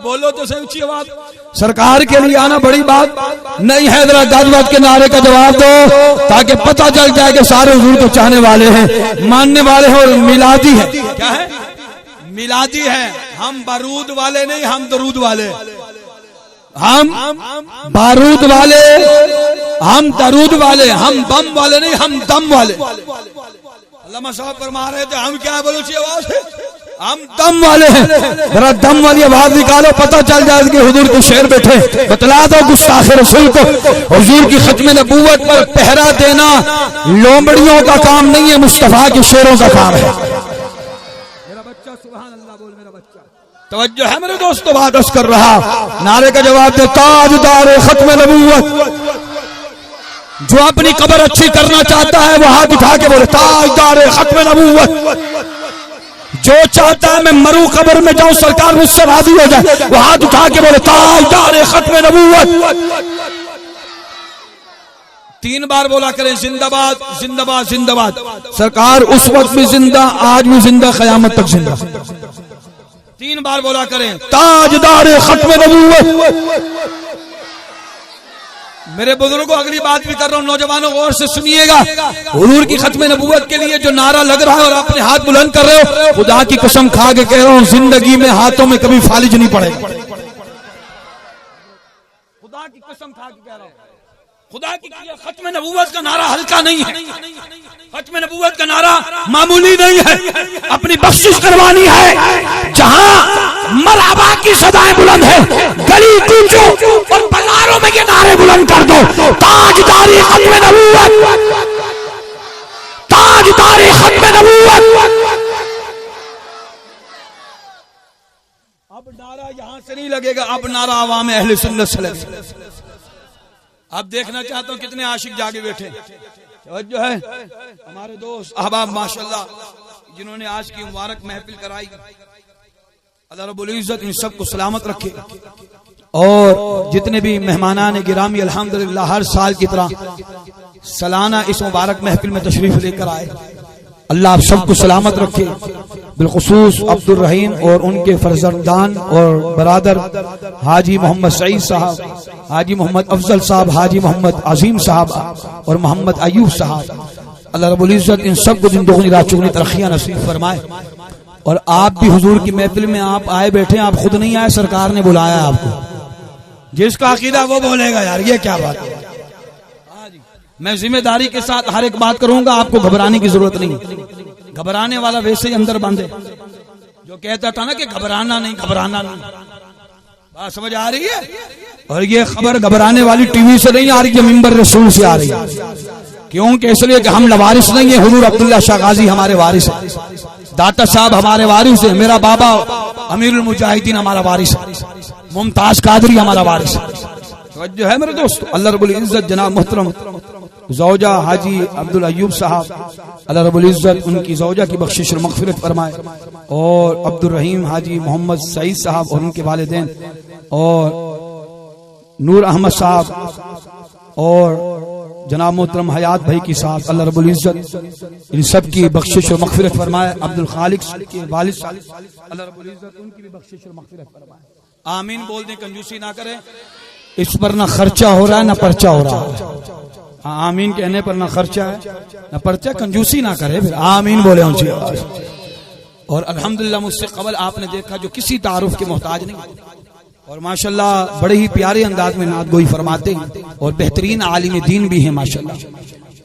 बोलो तो सही ऊंची आवाज। सरकार के लिए आना बड़ी बात नहीं है, जरा गाजवात के नारे का जवाब दो ताकि पता चल जाए कि सारे हुजूर को चाहने वाले हैं, मानने वाले हैं और मिलादी है। क्या है? मिलादी है। हम बारूद वाले नहीं, हम दरूद वाले। हम बारूद वाले, हम दरूद वाले, हम बम वाले नहीं, हम दम वाले। अल्लामा साहब फरमा रहे थे हम क्या बोलो ची आवाज है, हम दम वाले हैं। जरा दम वाली आवाज निकालो, पता चल जाए कि हुजूर के शेर बैठे। बतला दो गुस्ताखे रसूल को, हुजूर की खत्म नबूवत पर पहरा देना लोमड़ियों का काम नहीं है, मुस्तफा के शेरों का काम है। मेरा बच्चा सुभान अल्लाह बोल, मेरा बच्चा तवज्जो है मेरे दोस्तों, बात अर्ज कर रहा। नारे का जवाब दे, ताजदार खत्म नबूवत। जो अपनी कब्र अच्छी करना चाहता है वो हाथ उठा के बोले ताजदार खत्म नबूवत। जो चाहता है मैं मरूं कब्र में जाऊं सरकार मुझसे राजी हो जाए, वो हाथ उठा के बोले ताजदार खत्म नबूवत। 3 बार बोला करें जिंदाबाद जिंदाबाद जिंदाबाद। सरकार उस वक्त भी जिंदा, आज भी जिंदा, कयामत तक जिंदा। 3 बार बोला करें ताजदार खत्म नबूवत। मेरे बुजुर्गों अगली बात भी कर रहा हूं, नौजवानों गौर से सुनिएगा। हुजूर की खत्म नबूवत के लिए जो नारा लग रहा है और अपने हाथ बुलंद कर रहे हो, खुदा की कसम खा के कह रहा हूं जिंदगी में हाथों में कभी फालिज नहीं पड़ेगा। खुदा की कसम खा के कह रहा हूं, खुदा की खत्म नबूवत का नारा हल्का नहीं है। खत्म नबूवत का नारा मामूली नहीं है, अपनी बख्शिश करवानी है। जहां मरहबा की सदाएं बुलंद है, गली कूचो और बाजारों में ये नारे बुलंद कर दो, ताजदारी खत्म नबूवत, ताजदारी खत्म नबूवत। अब नारा यहां से नहीं लगेगा, अब नारा अवाम अहले सुन्नत से लगेगा। अब देखना चाहता हूं कितने आशिक जागे बैठे जो है हमारे दोस्त अहबाब माशाल्लाह, जिन्होंने आज की मुबारक महफिल कराई। अल्लाह रब्बुल इज्जत इन सबको सलामत रखे। और जितने भी मेहमानान गिरामी अल्हम्दुलिल्लाह हर साल की तरह सालाना इस मुबारक महफिल में तशरीफ लेकर आए, अल्लाह आप सबको सलामत रखे। बिलखुसूस अब्दुल रहीम और उनके फर्जंदान और बरादर हाजी मोहम्मद सईद साहब, हाजी मोहम्मद अफजल साहब, हाजी मोहम्मद अजीम साहब और मोहम्मद अयूब साहब, अल्लाह रब्बुल इज्जत इन सबको जिंदगी रात चुगनी तरक्कियां नसीब फरमाए। और आप भी हुजूर की महफिल में आप आए बैठे, आप खुद नहीं आए, सरकार ने बुलाया आपको। जिसका अकीदा वो बोलेगा यार ये क्या बात है। मैं जिम्मेदारी के साथ हर एक बात करूंगा, आपको घबराने की जरूरत नहीं। घबराने वाला वैसे ही अंदर बांधे, जो कहता था ना कि घबराना नहीं घबराना नहीं। बात समझ आ रही है? और ये खबर घबराने वाली टीवी से नहीं आ रही है, मिंबर रसूल से आ रही है। क्योंकि इसलिए कि हम लवारिस नहीं है, हुजूर अब्दुल्ला शाह गाजी हमारे वारिस है, दाता साहब हमारे वारिस है, मेरा बाबा अमीरुल मुजाहिदीन हमारा वारिस है, मुमताज कादरी हमारा वारिस है। जो है मेरे दोस्त, अल्लाह रब्बुल इज्जत जनाब मोहतरम ज़ौजा हाजी अब्दुल अयूब साहब, अल्लाह रब्बुल इज्जत उनकी ज़ौजा की बख्शिश और मग़फ़िरत फरमाए। और अब्दुल रहीम हाजी मोहम्मद सईद साहब और उनके वालिदैन और नूर अहमद साहब और जनाब मोहतरम हयात भाई की साहब, अल्लाह रब्बुल इज्जत इन सब की बख्शिश और मग़फ़िरत फरमाए। अब्दुल खालिक के वालिद, अल्लाह रब्बुल इज्जत उनकी भी बख्शिश और मग़फ़िरत फरमाए। आमीन बोल दें, कंजूसी ना करें। इस पर ना खर्चा हो रहा है ना पर्चा हो रहा है। आमीन कहने पर ना खर्चा है ना पर्चा, कंजूसी ना करे, फिर आमीन बोले ऊंची आवाज। और अल्हम्दुलिल्लाह मुझसे कबल आपने देखा जो किसी तारुफ के मोहताज नहीं, और माशाल्लाह बड़े ही प्यारे अंदाज में नात गोई फरमाते हैं और बेहतरीन आलिम दीन भी हैं माशाल्लाह।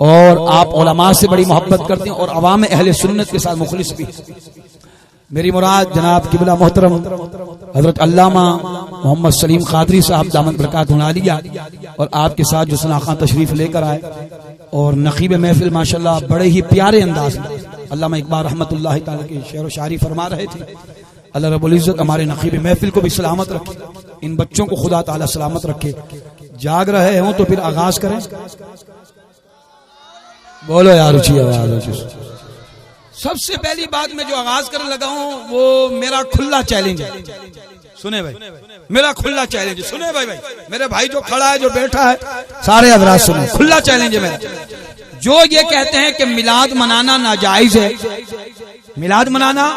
और आप उलमा से बड़ी मोहब्बत करते हैं और अवाम अहले सुन्नत के साथ मुखलिस भी। मेरी मुराद जनाब किबला मोहतरम हजरत अल्लामा मोहम्मद सलीम कादरी साहब दामन बरकातुहु आलिया और आपके साथ जो सनाखा तशरीफ लेकर आए और नकीब महफिल माशाल्लाह बड़े ही प्यारे अंदाज में अल्लामा इकबाल रहमतुल्लाह तआला के शेर व शायरी फरमा रहे थे। अल्लाह रब्बुल इज्जत हमारे नकीब महफिल को भी सलामत रखे, इन बच्चों को खुदा ताला सलामत रखे। जाग रहे हो तो फिर आगाज करें, बोलो यार ऊंची आवाज। सबसे पहली बात मैं जो आगाज करने लगा हूं वो मेरा खुला चैलेंज है। सुने भाई, मेरा खुला चैलेंज सुने भाई, मेरे भाई जो खड़ा है जो बैठा है सारे हज़रात सुने, खुला चैलेंज है मेरा। जो ये कहते हैं कि मिलाद मनाना नाजायज है, मिलाद मनाना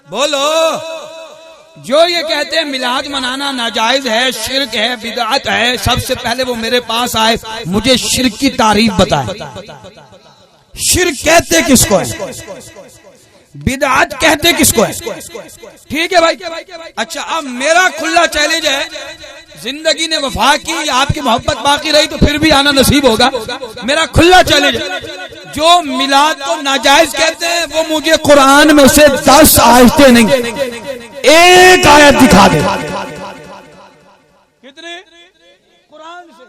बोलो जो ये कहते हैं मिलाद मनाना नाजायज है, शिर्क है, बिदअत है, सबसे पहले वो मेरे पास आए, मुझे शिर्क की तारीफ बताए। शिर्क कहते किसको है, बिदअत कहते किसको है? ठीक है भाई। अच्छा, अब मेरा खुला चैलेंज है, जिंदगी ने वफा की, आपकी मोहब्बत बाकी रही तो फिर भी आना नसीब होगा। मेरा खुला चैलेंज है, जो मिलाद को नाजायज कहते हैं वो मुझे कुरान में से 10 आयतें नहीं, एक आयत दिखा दे। कितने? कुरान से।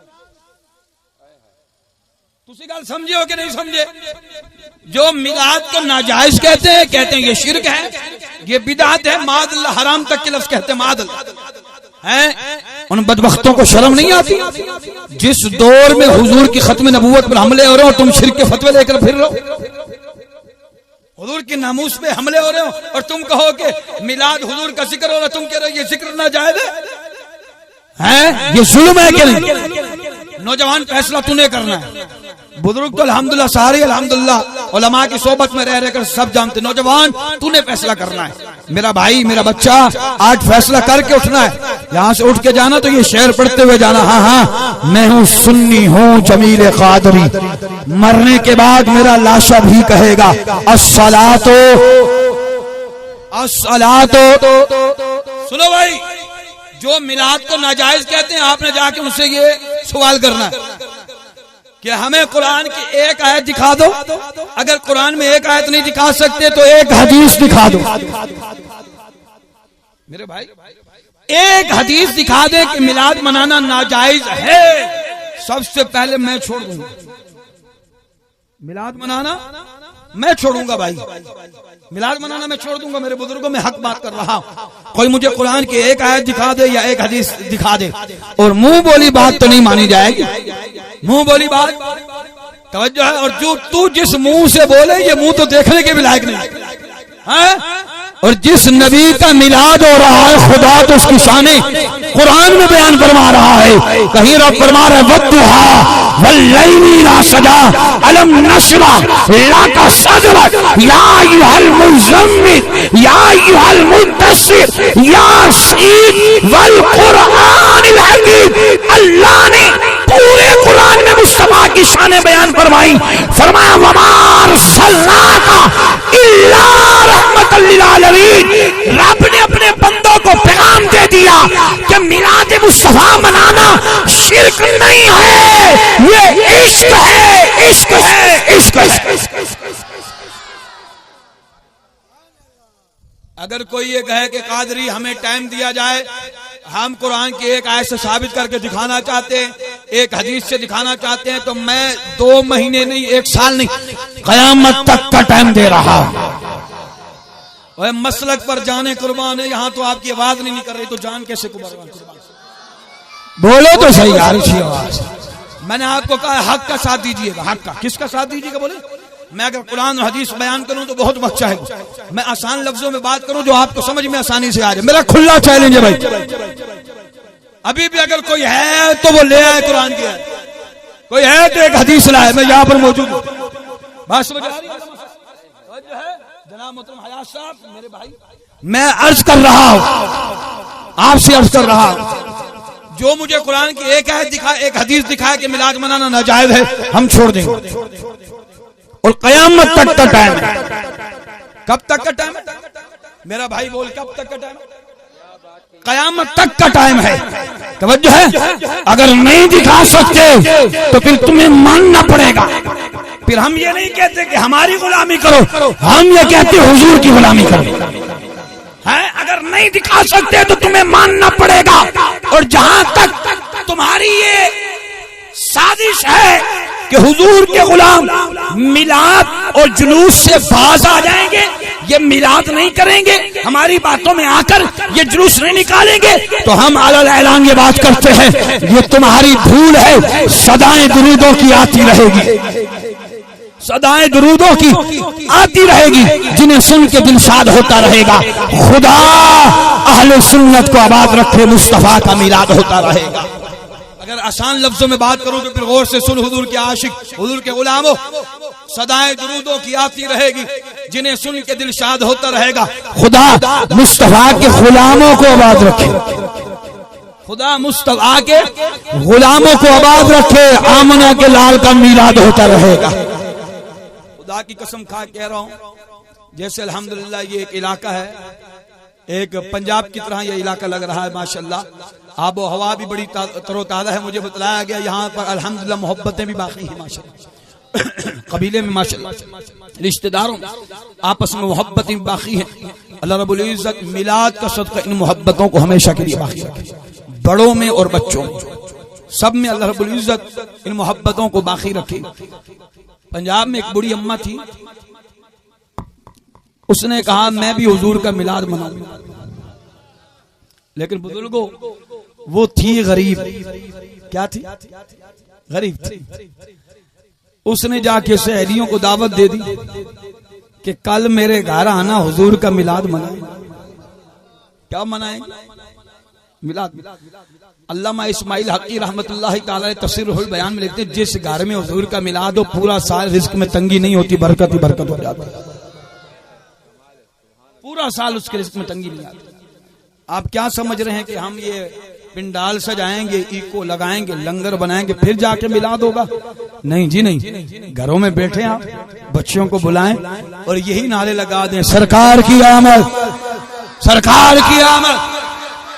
तुसी गल समझे हो कि नहीं समझे? जो मिलाद को नाजायज कहते हैं ये शिर्क है, ये बिदअत है, मादल्ला, हराम तक के लफ्ज कहते हैं मादल्ला हैं। उन बदबख्तों को शर्म नहीं आती? जिस दौर में हुजूर की खत्म नबूवत पर हमले हो रहे हो, तुम शिर्क के फतवे लेकर फिर रहे हो। हुजूर के नामूस पे हमले हो रहे हो और तुम कहो कि मिलाद हुजूर का जिक्र हो रहा, तुम कह रहे हो ये जिक्र नाजायज है? ये जुल्म है कि नहीं? नौजवान, फैसला तूने करना है। बुजुर्ग तो अल्हम्दुलिल्लाह सारे अल्हम्दुलिल्लाह उलमा की सोबत में रह रहकर सब जानते। नौजवान, तूने फैसला करना है। मेरा भाई, मेरा बच्चा, आज फैसला करके उठना है। यहाँ से उठ के जाना तो ये शेर पढ़ते हुए जाना, हाँ हाँ मैं हूँ सुन्नी हूँ जमील कादरी, मरने के बाद मेरा लाशा भी कहेगा अस्सलातो अस्सलातो। सुनो भाई, जो मिलाद को नाजायज कहते हैं, आपने जाके उनसे ये सवाल करना है कि हमें कुरान की एक आयत दिखा दो। अगर कुरान में एक आयत नहीं दिखा सकते तो एक हदीस दिखा दो। मेरे भाई, एक हदीस दिखा दे कि मिलाद मनाना नाजायज है, सबसे पहले मैं छोड़ दूंगा। मिलाद मनाना मैं छोड़ूंगा भाई, मिलाद मनाना मैं छोड़ दूंगा। मेरे बुजुर्गों में हक बात कर रहा हूं। कोई मुझे कुरान की एक आयत दिखा दे या एक हदीस दिखा दे, और मुंह बोली बात तो नहीं मानी जाएगी। मुंह बोली बात तवज्जो है। और जो तू जिस मुंह से बोले, ये मुंह तो देखने के भी लायक नहीं है। और जिस नबी का मिलाद हो रहा है, खुदा तो उसकी शाने कुरान में बयान फरमा रहा है। कहीं रब फरमा रहा है वद्दुहा वल्लैली इज़ा सजा अलम नशरह लका सदरक या अय्युहल मुज़म्मिल या अय्युहल मुद्दस्सिर यासीन वल कुरआनिल हकीम। अल्लाह ने पूरे कुरान में मुस्तफा की शान बयान फरमाई। फरमाया वमा अरसलनाका इल्ला रहमतल लिल आलमीन। रब ने अपने बंदों को पैगाम दे दिया कि मिलाद मुस्तफा मनाना शिर्क नहीं है, ये इश्क है, इश्क है, इश्क है। अगर कोई ये कहे कि कादरी हमें टाइम दिया जाए, हम कुरान की एक आयत से साबित करके दिखाना चाहते हैं, एक हदीस से दिखाना चाहते हैं, तो मैं 2 महीने नहीं, 1 साल नहीं, कयामत तक का टाइम दे रहा हूं। मसलक पर जाने कुर्बान है। यहाँ तो आपकी आवाज नहीं निकल रही, तो जान कैसे कुर्बान? बोलो तो सही यार, अच्छी आवाज। मैंने आपको कहा हक का साथ दीजिएगा। हक का किसका साथ दीजिएगा? बोले मैं अगर कुरान और हदीस बयान करूं तो बहुत वक्त चाहेगा। मैं आसान लफ्जों में बात करूं जो आपको समझ में आसानी से आ जाए। मेरा खुला चैलेंज है भाई। अभी भी अगर कोई है तो वो ले आए कुरान की आयत, कोई है तो एक हदीस लाए। मैं यहाँ पर मौजूद हूँ। बात समझ आ रही है? जनाब मोहतरम हयात साहब, मेरे भाई, मैं अर्ज कर रहा हूँ, आपसे अर्ज कर रहा हूँ, जो मुझे कुरान की एक आयत दिखाए, एक हदीस दिखाए कि मिलाद मनाना नाजायज है, हम छोड़ देंगे। और कयामत तक का टाइम है। कब तक का टाइम है मेरा भाई? बोल, कब तक का टाइम? कयामत तक का टाइम है। तवज्जो है। अगर नहीं दिखा सकते तो फिर तुम्हें मानना पड़ेगा। फिर हम ये नहीं कहते कि हमारी गुलामी करो, हम ये कहते हुजूर की गुलामी करो। है, अगर नहीं दिखा सकते तो तुम्हें मानना पड़ेगा। और जहां तक तुम्हारी ये साजिश है कि हुजूर के गुलाम मिलाद और जुलूस से बाज आ जाएंगे, ये मिलाद नहीं करेंगे, हमारी बातों में आकर ये जुलूस नहीं निकालेंगे, तो हम अलल ऐलान ये बात करते हैं, ये तुम्हारी भूल है। सदाएं दुरूदों की आती रहेगी, सदाएं दुरूदों की आती रहेगी, जिन्हें सुन के दिल शाद होता रहेगा। खुदा अहले सुन्नत को आबाद रखे, मुस्तफा का मिलाद होता रहेगा। अगर आसान लफ्जों में बात करूं तो फिर गौर से सुन, हुजूर के आशिक, हुजूर के गुलामों, सदाएं दुरूदों की आती रहेगी। जिन्हें सुन के दिल शाद होता रहेगा। खुदा मुस्तफा के गुलामों को आबाद रखे, खुदा मुस्तफा के गुलामों को आबाद रखे। आमना के लाल का मीलाद होता रहेगा। खुदा की कसम खा कह रहा हूं, जैसे अल्हम्दुलिल्लाह ये एक इलाका है, एक पंजाब की तरह ये इलाका लग रहा है माशाल्लाह। आबो हवा भी बड़ी तरोताजा है। मुझे बताया गया यहाँ पर अल्हम्दुलिल्लाह मोहब्बतें भी बाकी हैं माशाल्लाह। कबीले में माशाल्लाह रिश्तेदारों आपस में मोहब्बतें भी बाकी हैं। अल्लाह रब्बुल इज्जत मिलाद का सदका इन मोहब्बतों को हमेशा के लिए बाकी रखे, बड़ों में और बच्चों में, सब में अल्लाह रब्बुल इज्जत इन मोहब्बतों को बाकी रखे। पंजाब में एक बूढ़ी अम्मा थी, उसने कहा मैं भी हुजूर का मिलाद मनाऊंगा, लेकिन बुजुर्गों वो थी गरीब। क्या थी? गरीब थी। उसने जाके सहेलियों को दावत दे दी कि कल मेरे घर आना, हुजूर का मिलाद मनाएं। क्या मनाएं? मिलाद। अल्लामा इस्माइल हकी रहमतुल्लाह तआला तफसीरुल बयान में लिखते हैं, जिस घर में हुजूर का मिलाद हो पूरा साल रिज्क में तंगी नहीं होती, बरकत ही बरकत हो जाती है। पूरा साल उसके रिज्क में तंगी नहीं आती। आप क्या समझ रहे हैं कि हम ये पिंडाल सजाएंगे, इको लगाएंगे, लंगर बनाएंगे, फिर जाके मिलाद होगा? नहीं जी नहीं। घरों में बैठे आप बच्चों को बुलाएं और यही नारे लगा दें, सरकार की आमद, सरकार की आमद,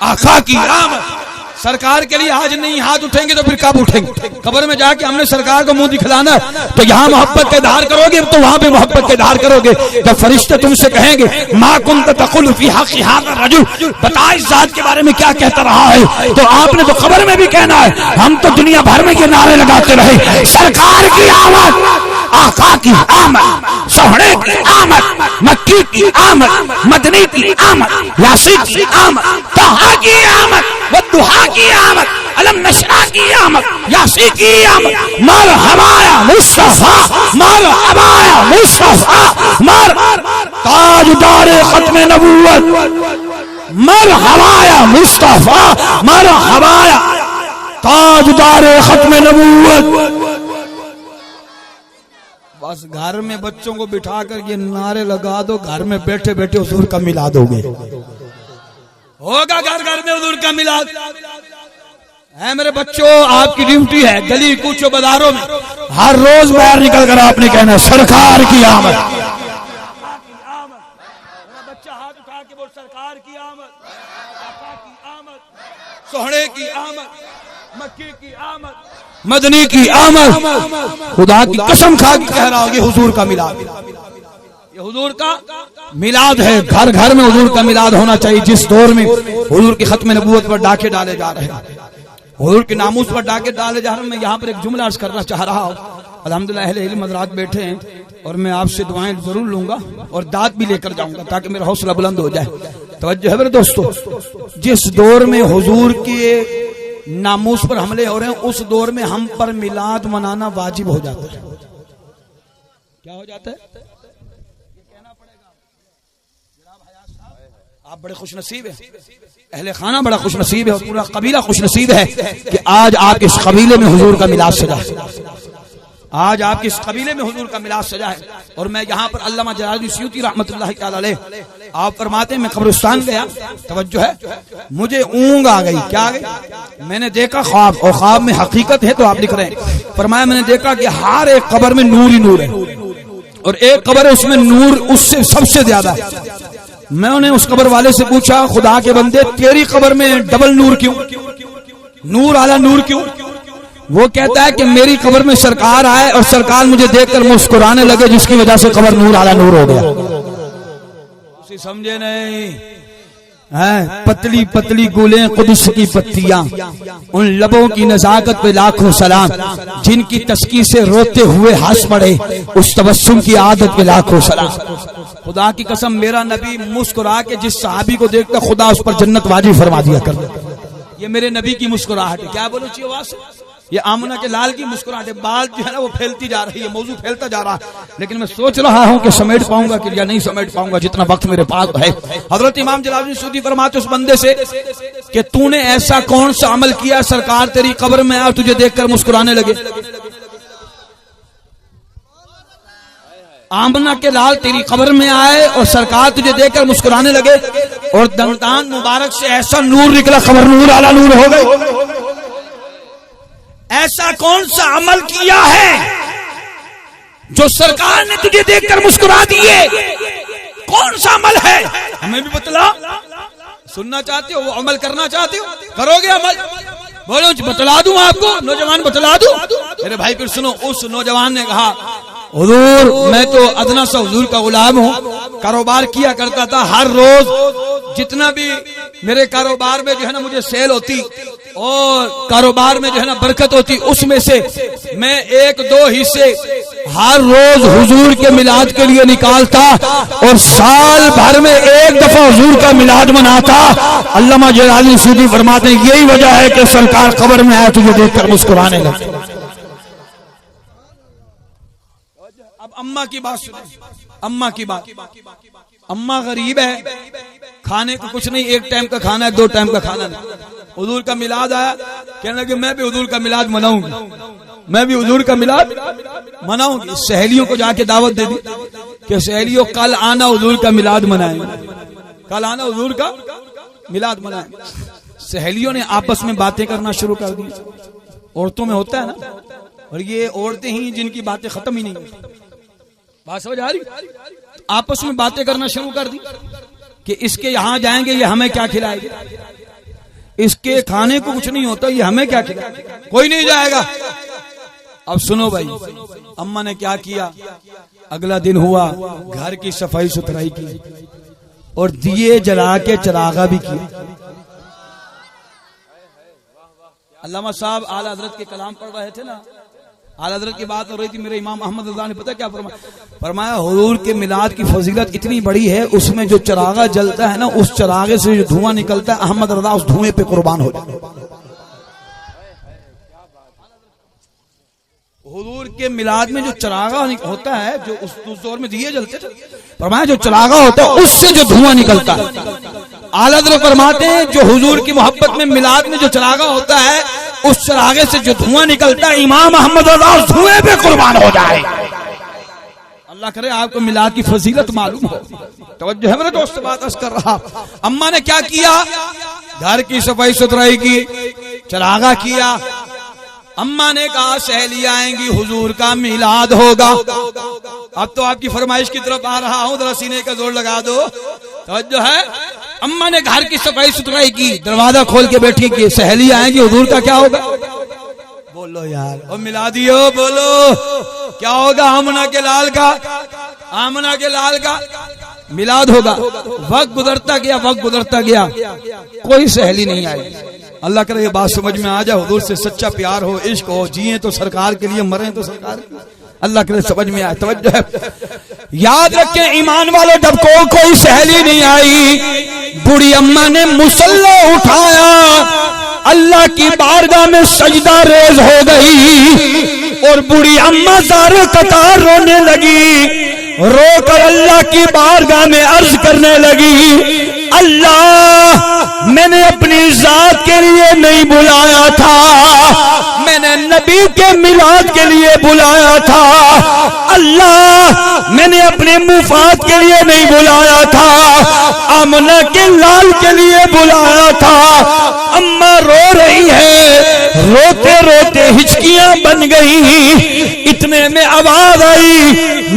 आका की आमद। सरकार के लिए आज नहीं हाथ उठेंगे तो फिर कब उठेंगे? कब्र में जाके हमने सरकार को मुंह दिखलाना, तो यहाँ मोहब्बत का इजहार करोगे तो वहां पे मोहब्बत का इजहार करोगे। जब फरिश्ते तुमसे कहेंगे मा कुंत तकुल फी हक़ हाज़ा रजुल, बता इस जात के बारे में क्या कहता रहा है, तो आपने तो कब्र में भी कहना है। हम तो दुनिया भर में ये नारे लगाते रहे, सरकार की आमद, आका की आमद, सोहरे की आमद, मक्की की आमद, मदनी की आमद, यासीन की आमद, तहा की आमद, वद्दुहा की आमद, अलम नशरा की आमद, यासीन की आमद। मरहबाया मुस्तफा, मरहबाया मुस्तफा, ताजदारे खत्म नबूवत, मरहबाया मुस्तफा, मरहबाया ताजदारे खत्म नबूवत। बस घर में बच्चों को बिठा कर ये नारे लगा दो, घर में बैठे बैठे हुजूर का मिलाद होगे। होगा घर घर में हुजूर का मिलाद है। मेरे बच्चों, आपकी ड्यूटी है गली कूचो बाजारों में हर रोज बाहर निकल कर आपने कहना सरकार की आमद। बच्चा हाथ उठा के बोल सरकार की आमद, आका की आमद, सोहरे की आमद, मक्की की आमद, मदनी की आमद। खुदा की कसम खा के कह रहा होगी हुजूर का मिलाद, ये हुजूर का मिलाद है। घर घर में हुजूर का मिलाद होना चाहिए। जिस दौर में हुजूर की खत्म नबूवत पर डाके डाले जा रहे हैं, हुजूर के नामूस पर डाके डाले जा रहे हैं, मैं यहाँ पर एक जुमला अर्ज करना चाह रहा हूँ। अल्हम्दुलिल्लाह अहले इल्म हज़रात बैठे हैं और मैं आपसे दुआएं जरूर लूंगा और दाद भी लेकर जाऊंगा ताकि मेरा हौसला बुलंद हो जाए। तवज्जो है मेरे दोस्तों, जिस दौर में हुजूर के नामूस पर हमले हो रहे हैं, उस दौर में हम पर मिलाद मनाना वाजिब हो जाता है। क्या हो जाता है? आप बड़े खुशनसीब हैं, अहले खाना बड़ा खुशनसीब है और पूरा कबीला खुशनसीब है कि आज आपके इस कबीले में हुजूर का मिलाद सजा है। आज आपके इस कबीले में हुजूर का मिलाद सजा है। और मैं यहाँ पर अल्लामा जलालुद्दीन सयूती रहमतुल्लाह तआला अलैह, आप फरमाते हैं मैं कब्रिस्तान गया, तवज्जो है, मुझे ऊँग आ गई। क्या आ गई? मैंने देखा ख्वाब, और ख्वाब में हकीकत है तो आप लिख रहे हैं। फरमाया मैंने देखा कि हर एक कब्र में नूर ही नूर है और एक कब्र है उसमें नूर उससे सबसे ज्यादा है। मैंने उस कब्र वाले से पूछा, खुदा के बंदे तेरी कब्र में डबल नूर क्यों, नूर आला नूर क्यों? वो कहता है कि मेरी कब्र में सरकार आए और सरकार मुझे देखकर मुस्कुराने लगे, जिसकी वजह से कब्र नूर आला नूर हो गया। उसे समझे नहीं है? पतली पतली गुलें कुदस की पत्तियां, उन लबों की नजाकत पे लाखों सलाम, जिनकी तस्की से रोते हुए हंस पड़े, उस तबस्सुम की आदत पे लाखों सलाम। खुदा की कसम, मेरा नबी मुस्कुरा के जिस सहाबी को देखता खुदा उस पर जन्नत वाजिब फरमा दिया कर। ये मेरे नबी की मुस्कुराहट है। क्या बोलो चाहिए आवाज से? ये आमना के लाल की मुस्कुराहट है। बाल जो है ना वो फैलती जा रही है, मौजू फैलता जा रहा है, लेकिन मैं सोच रहा हूं कि समेट पाऊंगा कि या नहीं समेट पाऊंगा, जितना वक्त मेरे पास है। हजरत इमाम जलालुद्दीन सयूती फरमाते उस बंदे से कि तूने ऐसा कौन सा अमल किया सरकार तेरी कब्र में आए तुझे देखकर मुस्कुराने लगे? आमना के लाल तेरी कब्र में आए और सरकार तुझे देखकर मुस्कुराने लगे और दंतान मुबारक से ऐसा नूर निकला, कब्र नूर आला नूर हो गई। ऐसा कौन सा अमल किया है जो सरकार ने तुझे देखकर मुस्कुरा दिए? कौन सा अमल है? हमें भी बतला। सुनना चाहते हो, वो अमल करना चाहते हो, करोगे अमल? बोलो, बतला दूं आपको, नौजवान बतला दूं? मेरे भाई फिर सुनो, उस नौजवान ने कहा, हुजूर मैं तो अदना सा हुजूर का गुलाम हूँ, कारोबार किया करता था, हर रोज जितना भी मेरे कारोबार में जो है ना मुझे सेल होती और कारोबार में जो है ना बरकत होती, उसमें से मैं 1-2 हिस्से हर रोज हुजूर के मिलाद के लिए निकालता और साल भर में 1 दफा हुजूर का मिलाद मनाता। अल्लामा जलाली सूदी फरमाते हैं यही वजह है कि सरकार कब्र में आए तुझे देखकर मुस्कुराने लगे। अब अम्मा की बात सुनो, अम्मा की बात। अम्मा गरीब है, खाने को कुछ नहीं, 1 टाइम का खाना है, 2 टाइम का खाना नहीं। हुजूर का मिलाद आया, कहने लगे मैं भी हुजूर का मिलाद मनाऊंगी, मैं भी हुजूर का मिलाद मनाऊंगी। सहेलियों को जाके दावत दे दी कि सहेलियों कल आना हुजूर का मिलाद मनाएंगे, कल आना हुजूर का मिलाद मनाएंगे। सहेलियों ने आपस में बातें करना शुरू कर दी। औरतों में होता है ना, और ये औरतें ही जिनकी बातें खत्म ही नहीं होती। बात समझ आ रही? आपस में बातें करना शुरू कर दी कि इसके यहां जाएंगे, ये हमें क्या खिलाएंगे, इसके खाने को कुछ नहीं होता, ये हमें क्या खिलाएगा, कोई नहीं जाएगा। अब सुनो भाई, अम्मा ने क्या किया, अगला दिन हुआ, घर की सफाई सुथराई की और दिए जला के चरागा भी किया। अल्लामा साहब आला हजरत के कलाम पढ़ रहे थे ना, आला हजरत की बात हो रही थी, मेरे इमाम अहमद रज़ा ने पता क्या फरमाया, हुजूर के मिलाद की फजीलत इतनी बड़ी है, उसमें जो चरागा जलता है ना, उस चरागे से जो धुआं निकलता है, अहमद रज़ा उस धुएं पे कुर्बान हो जाए। हुजूर के मिलाद में जो चरागा होता है, जो उस दौर में दिए जलते थे, फरमाया जो चरागा होता है उससे जो धुआं निकलता है, आला हज़रत फरमाते हैं जो हुजूर की मोहब्बत में मिलाद में जो चरागा होता है, उस चरागे से जो धुआं निकलता है, इमाम अहमद रज़ा उस धुएं पे कुर्बान हो जाए। अल्लाह करे आपको मिलाद की फजीलत मालूम हो। तवज्जो है मेरे दोस्त, बात अर्ज कर रहा। अम्मा ने क्या किया, घर की सफाई सुथराई की, चरागा किया। अम्मा ने कहा सहेली आएंगी, हुजूर का मिलाद होगा। अब तो आपकी फरमाइश की तरफ आ रहा हूं, जरा सीने का जोर लगा दो। तवज्जो है, अम्मा ने घर की सफाई सुथराई की, दरवाजा खोल के बैठी कि सहेली आएंगी, हुजूर का क्या होगा? बोलो यार, और मिला दियो, बोलो क्या होगा? आमना के लाल का, आमना के लाल का मिलाद होगा। वक्त गुजरता गया, वक्त गुजरता गया, कोई सहेली नहीं आई। अल्लाह करे ये बात समझ में आ जाए, हुजूर से सच्चा प्यार हो, इश्क हो, जिए तो सरकार के लिए, मरे तो सरकार के लिए। अल्लाह करे समझ में आए। तवज्जो है, याद रखें ईमान वालों, जब कोई सहेली नहीं आई, बूढ़ी अम्मा ने मुसल्ला उठाया, अल्लाह की बारगाह में सजदा रेज हो गई और बूढ़ी अम्मा ज़ारे कतार रोने लगी, रोकर अल्लाह की बारगाह में अर्ज करने लगी, अल्लाह मैंने अपनी जात के लिए नहीं बुलाया था, मैंने नबी के मिलाद के लिए बुलाया था, अल्लाह मैंने अपने मुफात के लिए नहीं बुलाया था, आमना के लाल के लिए बुलाया था। अम्मा रो रही है, रोते रोते हिचकियां बन गई। इतने में आवाज आई,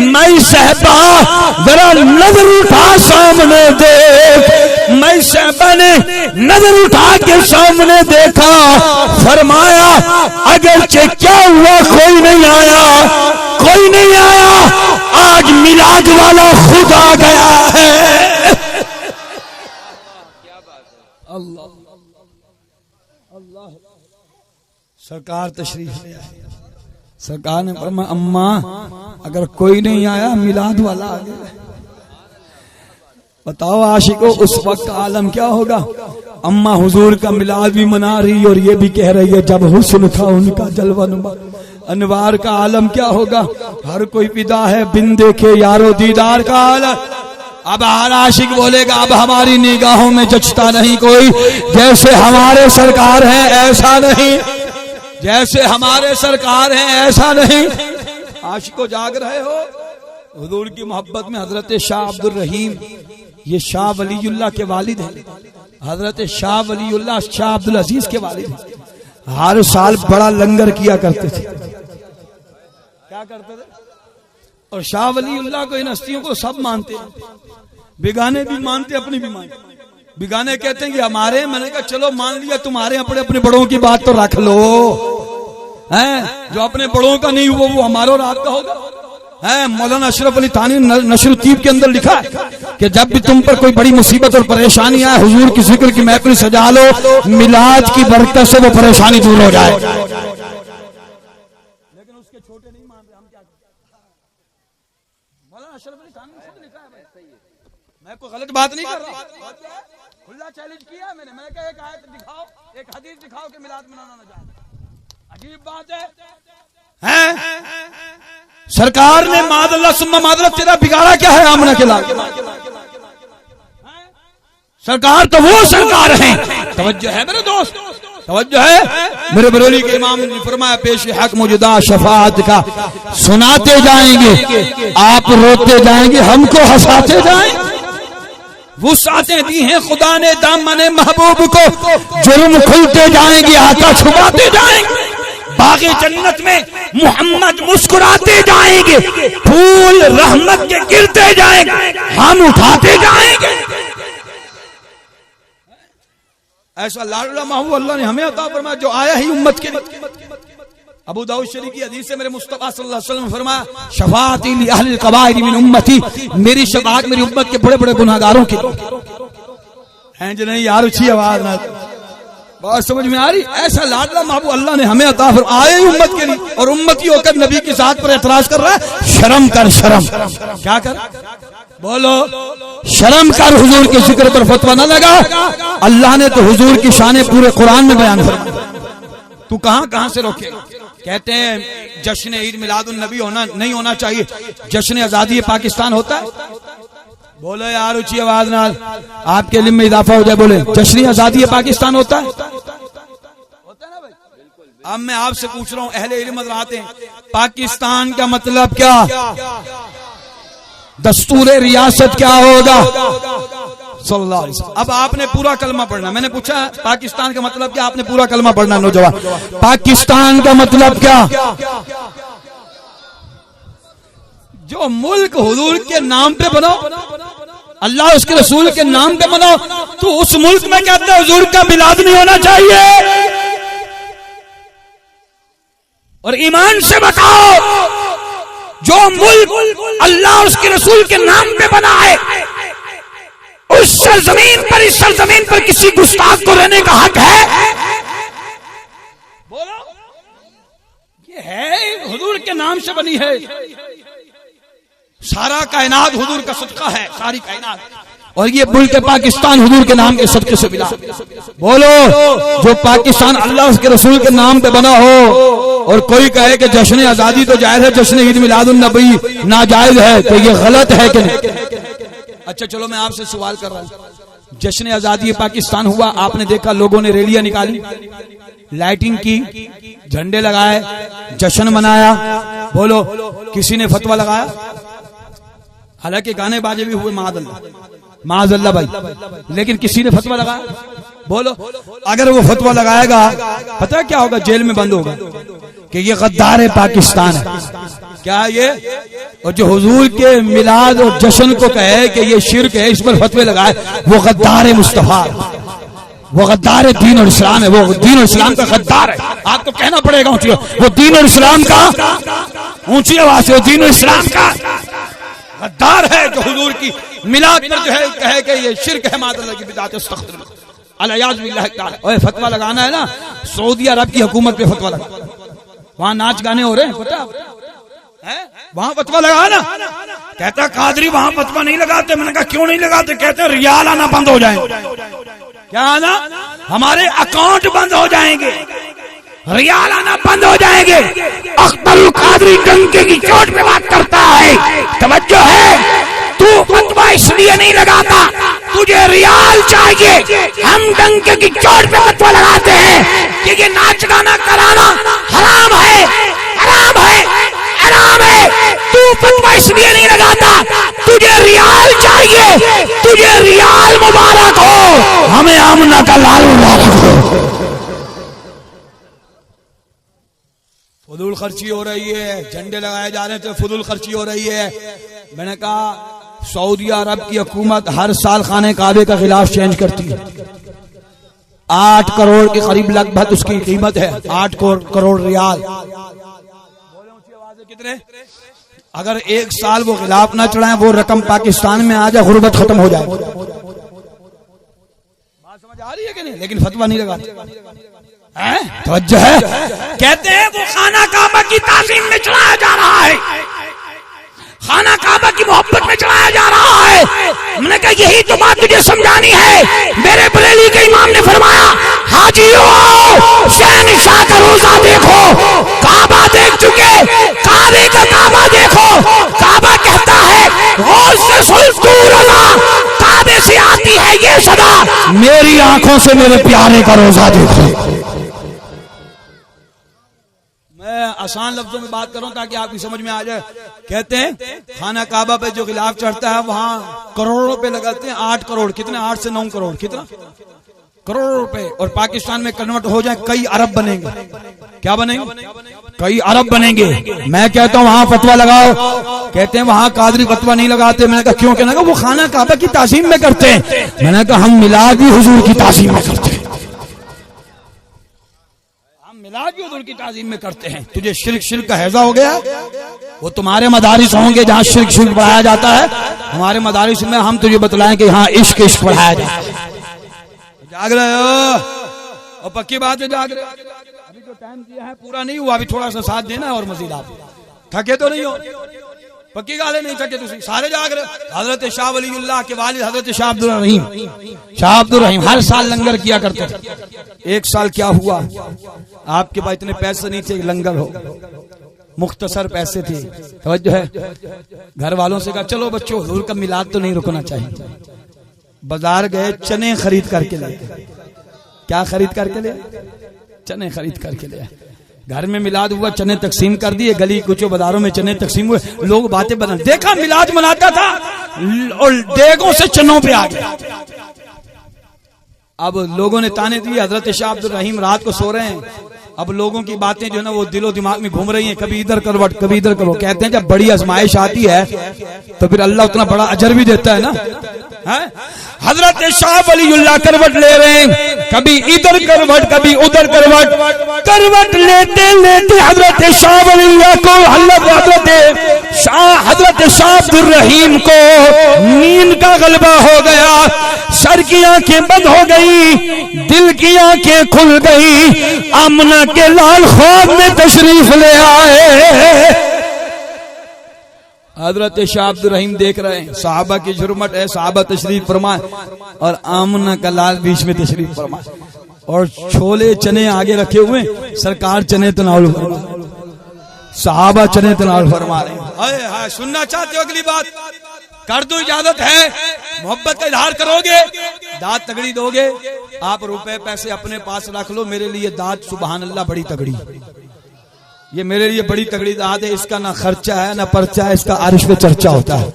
मैं सहबा जरा नजर उठा सामने देख। मैं सहबा ने नजर उठा के सामने देखा, फरमाया अगरचे क्या हुआ, कोई नहीं आया, कोई नहीं आया, आज मिलाद वाला खुद आ गया है। अल्लाह सरकार तशरीफ ले आए। सरकार ने फरमाया अम्मा अगर कोई नहीं आया, मिलाद वाला आ गया। बताओ आशिकों, उस वक्त आलम क्या होगा? अम्मा हुजूर का मिलाद भी मना रही और ये भी कह रही है जब हुस्न था उनका जलवा नुमा। अनवार का आलम क्या होगा? हर कोई फिदा है बिन देखे यारो दीदार का आलम। अब हर आशिक बोलेगा अब हमारी निगाहों में जचता नहीं कोई, जैसे हमारे सरकार है ऐसा नहीं, जैसे हमारे सरकार है ऐसा नहीं। आशिकों जाग रहे हो? हुजूर की मोहब्बत में हजरत शाह अब्दुल रहीम, ये शाह वलीउल्लाह के वालिद हैं, हजरत शाह वलीउल्लाह शाह अब्दुल अजीज के वालिद हैं। हर साल बड़ा लंगर किया करते थे। क्या करते थे? और शाह वलीउल्लाह को, इन हस्तियों को सब मानते हैं, बेगाने भी मानते, अपनी भी मानते। बेगाने कहते हैं कि हमारे, मैंने कहा चलो मान लिया तुम्हारे, अपने अपने बड़ों की बात तो रख लो, हैं? जो अपने बड़ों का नहीं हुआ वो हमारो रात का होगा, हैं? मौलाना अशरफ अली थानी नशरुत्तीब के अंदर लिखा है कि जब भी तुम पर कोई बड़ी मुसीबत और परेशानी आए, हुजूर की जिक्र की महफिल सजा लो, मिलाद की बरकत से वो परेशानी दूर हो जाए। लेकिन उसके छोटे नहीं मान रहे, हम क्या करें? मौलाना अशरफ अली थानी ने खुद लिखा है, मैं कोई गलत बात नहीं कर रहा, खुला चैलेंज किया मैंने कहा एक आयत दिखाओ, एक हदीस दिखाओ कि मिलाद मनाना न जाए। अजीब बात है? सरकार ने मादल्ला सुम्मा मादल्ला तेरा बिगाड़ा क्या है? आमना के लाल सरकार तो वो सरकार है। तवज्जो है मेरे दोस्त, तवज्जो है। मेरे बरेली के इमाम ने फरमाया पेश हक मौजूदा शफाअत का सुनाते जाएंगे, आप रोते जाएंगे, हमको हंसाते जाएंगे। वुसाते दी हैं खुदा ने दामने महबूब को, जुर्म खुलते जाएंगे, आका छुपाते जाएंगे। बागे जन्नत में मोहम्मद मुस्कुराते जाएंगे, फूल रहमत के गिरते जाएंगे, हम उठाते जाएंगे। ऐसा लाडला महबूब अल्लाह ने हमें अता फरमाया जो आया ही उम्मत के लिए। अबू दाऊद शरीफ की हदीस से मेरे मुस्तफा सल्लल्लाहु अलैहि वसल्लम ने फरमाया शफाअती ली अहलिल कबाइर मिन उम्मती, मेरी शफाअत मेरी उम्मत के बड़े बड़े गुनाहगारों की हैं। जो नहीं यार अच्छी आवाज ना, बात समझ में आ रही? ऐसा लाडला महबूब अल्लाह ने हमें अता फरमाया, आए ही उम्मत के लिए, और उम्मती होकर नबी की जात पर एतराज कर रहा है। शर्म कर, शर्म क्या कर, बोलो शर्म कर, हुजूर के जिक्र पर फतवा न लगा। अल्लाह ने तो हुजूर की शान पूरे कुरान में बयान फरमाई, तू कहां से रोके? कहते हैं जश्न ईद मिलादुन नबी होना नहीं होना चाहिए, जश्न आजादी पाकिस्तान होता है। बोलो यार ऊंची आवाज नाल, आपके इल्म में इजाफा हो जाए। बोले जश्न आजादी पाकिस्तान होता है? होता है ना भाई? अब मैं आपसे पूछ रहा हूं, अहले इल्म हज़रात हैं, पाकिस्तान का मतलब क्या? दस्तूर रियासत क्या होगा? सल्लल्लाहु अलैहि वसल्लम। अब आपने पूरा कलमा पढ़ना। मैंने पूछा पाकिस्तान का मतलब क्या, आपने पूरा कलमा पढ़ना। नौजवान, पाकिस्तान का मतलब क्या? जो मुल्क हुजूर के नाम पे बनाओ, अल्लाह उसके रसूल के नाम पे बनाओ, तो उस मुल्क में कहते हैं हुजूर का मिलाद नहीं होना चाहिए। और ईमान से बताओ, जो मुल्क अल्लाह उसके रसूल के नाम पे बना है, उस सरजमीन पर, इस सरजमीन पर किसी गुस्ताख को रहने का हक है? बोलो, ये है हुजूर के नाम से बनी है। सारा कायनात हुजूर का सदका है, सारी कायनात, और ये मुल्क पाकिस्तान हुजूर के नाम के सदके से मिला। बोलो, जो पाकिस्तान अल्लाह उसके रसूल के नाम पे बना हो और कोई कहे कि जश्न आजादी तो जायज है, जश्न ईद मिलादुन नबी नाजायज है, तो ये गलत है कि नहीं? अच्छा चलो मैं आपसे सवाल कर रहा हूं, जश्न आजादी पाकिस्तान हुआ, आपने देखा लोगों ने रैलियां निकाली, लाइटिंग की, झंडे लगाए, जश्न मनाया। बोलो किसी ने फतवा लगाया? हालांकि गाने बाजे भी हुए माज़अल्लाह भाई, लेकिन किसी ने फतवा लगाया? बोलो, अगर वो फतवा लगाएगा पता है क्या होगा? जेल में बंद होगा कि ये गद्दार है पाकिस्तान है। क्या ये? और जो हुजूर के मिलाद और जश्न को कहे कि ये शिर्क है, इस पर फतवे लगाए, वो गद्दार है मुस्तफा, वो गद्दार है दीन और इस्लाम है, वो दीन और इस्लाम का गद्दार है। आपको कहना पड़ेगा ऊंची, वो दीन और इस्लाम का, ऊंची आवाज से, वो दीन और इस्लाम का गद्दार है जो हुजूर की मिलाद पर जो है कहे कि ये शिर्क है, मादल्ला की बिदात है, अलियाज़ बिल्लाह ताला। ओए फतवा लगाना है ना, सऊदी अरब की हुकूमत पे फतवा लगा, वहां नाच गाने हो रहे हैं, पता है? वहां फतवा लगाना। कहता कादरी वहां फतवा नहीं लगाते। मैंने कहा क्यों नहीं लगाते? कहते रियाल आना बंद हो जाएंगे। क्या आना? हमारे अकाउंट बंद हो जाएंगे, रियाल आना बंद हो जाएंगे। अख्तर कादरी डंके की चोट पे बात करता है, तवज्जो है। तू फतवा इसलिए नहीं लगाता, तुझे रियाल चाहिए। हम डंके की चोट पे फतवा लगाते हैं कि ये नाच गाना कराना हराम है, हराम है, हराम है। तू फतवा इसलिए नहीं लगाता चाहिए, तुझे रियाल मुबारक हो, हमें आमना का लाल मुबारक हो। फुजूल खर्ची हो रही है, झंडे लगाए जा रहे थे, फुजूल खर्ची हो रही है। मैंने कहा सऊदी अरब की हुकूमत हर साल खाने काबे का गिलाफ चेंज करती है। 8 करोड़ के करीब लगभग उसकी कीमत है, 8 करोड़ रियाल। कितने? अगर एक साल वो गिलाफ ना चढ़ाए, वो रकम पाकिस्तान में आ जाए, गुर्बत खत्म हो जाए। बात समझ आ रही है कि नहीं? लेकिन फतवा नहीं लगाते। तवज्जो है, कहते हैं वो खाना काबा की ताज़ीम में चढ़ाया जा रहा है, खाना काबा की मोहब्बत में चढ़ाया जा रहा है। मैंने कहा यही तो बात तुझे समझानी है। मेरे बरेली के इमाम ने फरमाया, हाजियों शहनशाह का रोजा देखो, काबा देख चुके, काबे का काबा देखो। काबा कहता है गौर से सुन तू रजा, काबे से आती है ये सदा, मेरी आंखों से मेरे प्यारे का रोजा देखो। मैं आसान लफ्जों में बात करूं ताकि आपकी समझ में आ जाए। कहते हैं खाना काबा पे जो गिलाफ चढ़ता है वहां करोड़ों रुपए लगाते हैं, 8 करोड़, कितने 8 से 9 करोड़, कितना करोड़ रुपए। और पाकिस्तान में कन्वर्ट हो जाए कई अरब बनेंगे। क्या बनेंगे? कई अरब बनेंगे। मैं कहता हूं वहां फतवा लगाओ। कहते हैं वहां कादरी फतवा नहीं लगाते। मैंने कहा क्यों? कहने का वो खाना काबा की ताज़ीम में करते हैं। मैंने कहा हम मिलाद भी हुजूर की ताज़ीम में करते हैं, मिलाद भी हुजूर की ताज़ीम में करते हैं। तुझे शिर्क का हैजा हो गया। वो तुम्हारे मदारिस होंगे जहाँ शिर्क पढ़ाया जाता है, हमारे मदारिस में हम तुझे बतलाएं कि हाँ इश्क पढ़ाया जाता है। जाग रहे हो? और पक्की बात है जाग रहे हो। अभी जो टाइम दिया है पूरा नहीं हुआ, अभी थोड़ा सा साथ देना और मजीद आप थके तो नहीं हो? पक्की गाले नहीं थके तुम सारे जाग रहे हो। हजरत शाह वलीउल्लाह के वालिद हजरत शाह अब्दुल रहीम हर साल लंगर किया करते थे। एक साल क्या हुआ, आपके पास इतने पैसे नहीं थे लंगर हो, मुख्तसर पैसे थे। तवज्जो है, घर वालों से कहा चलो बच्चों हुजूर का मिलाद तो नहीं रुकना चाहिए। बाजार गए, चने खरीद करके ले। क्या खरीद करके ले? चने खरीद करके ले। घर में मिलाद हुआ, चने तकसीम कर दिए, गली कुचो बाजारों में चने तकसीम हुए, लोग बातें बना, देखा मिलाद मनाता था और देगों से चनों पे आ गया। अब लोगों ने ताने दिए, हजरत शाह अब्दुल रहीम रात को सो रहे हैं। अब लोगों की बातें जो है ना वो दिलो दिमाग में घूम रही हैं, कभी इधर करवट कभी इधर करो। कहते हैं जब बड़ी आजमाइश आती है तो फिर अल्लाह उतना बड़ा अजर भी देता है ना। हजरत शाह वलीउल्लाह करवट ले रहे हैं, कभी इधर करवट कभी उधर करवट। करवट लेते लेते हजरत शाह वलीउल्लाह को हजरत शाह अब्दुल रहीम को नींद का गलबा हो गया। सर की आंखें बंद हो गई, दिल की आंखें खुल गई। आमना के लाल ख्वाब में तशरीफ ले आए। हजरत शाह अब्दुल रहीम देख रहे हैं, साहबा की झुरमट है, साहबा तशरीफ फरमाए और आमना का लाल बीच में तशरीफ फरमाए और छोले चने आगे रखे हुए, सरकार चने तनाउल फरमा, साहबा चने तनाउल फरमा रहे हैं। हाय सुनना चाहते हो अगली बात? कर दो, इजाजत है। मोहब्बत का इजहार करोगे, दाद तगड़ी दोगे। आप रुपए पैसे अपने पास रख लो, मेरे लिए दाद सुबहान अल्लाह बड़ी तगड़ी, ये मेरे लिए बड़ी तगड़ी दाद है। इसका ना खर्चा है ना पर्चा है, इसका अर्श पे चर्चा होता है।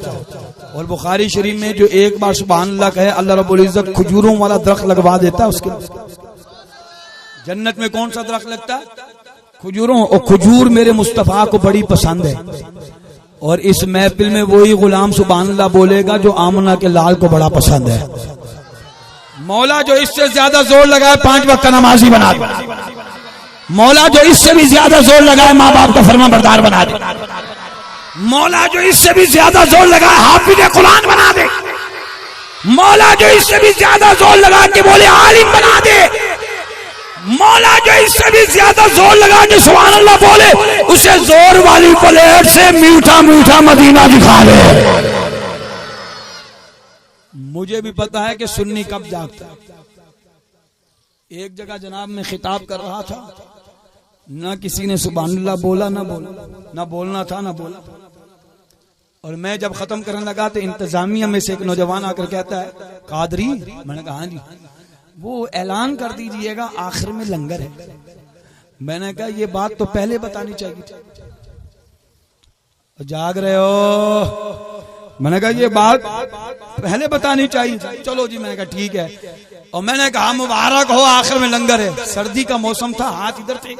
और बुखारी शरीफ में जो एक बार सुबहान अल्लाह कहे, अल्लाह रब्बुल इज्जत खजूरों वाला दरख्त लगवा देता है उसके। जन्नत में कौन सा दरख्त लगता है? खजूरों। और खजूर मेरे मुस्तफा को बड़ी पसंद है। और इस महफिल में वही गुलाम सुबहान अल्लाह बोलेगा जो आमना के लाल को बड़ा पसंद है। मौला जो इससे ज्यादा जोर लगाए 5 वक्त का नमाजी बना दे। मौला जो इससे भी ज्यादा जोर लगाए माँ बाप का फरमा बरदार बना दे। मौला जो इससे भी ज्यादा जोर लगाए हाफिज कुरान बना दे। मौला जो इससे भी ज्यादा जोर लगा के बोले आलिम बना दे। मौला जो इससे भी ज्यादा जोर लगा के सुभान अल्लाह बोले, उसे जोर वाली प्लेट से मीठा मीठा मदीना दिखा दे। मुझे भी पता है कि सुन्नी कब जागता है। एक जगह जनाब में खिताब कर रहा था, ना किसी ने सुभान अल्लाह बोला, ना बोलना था ना बोला। और मैं जब खत्म करने लगा तो इंतजामिया में से एक नौजवान आकर कहता है, कादरी? मैंने कहा हाँ जी। वो ऐलान कर दीजिएगा आखिर में लंगर है। मैंने कहा ये बात तो पहले बतानी चाहिए। जाग रहे हो? मैंने कहा ये बात पहले बतानी चाहिए। चलो जी, मैंने कहा ठीक है। और मैंने कहा मुबारक हो, आखिर में लंगर है। सर्दी का मौसम था, हाथ इधर थे।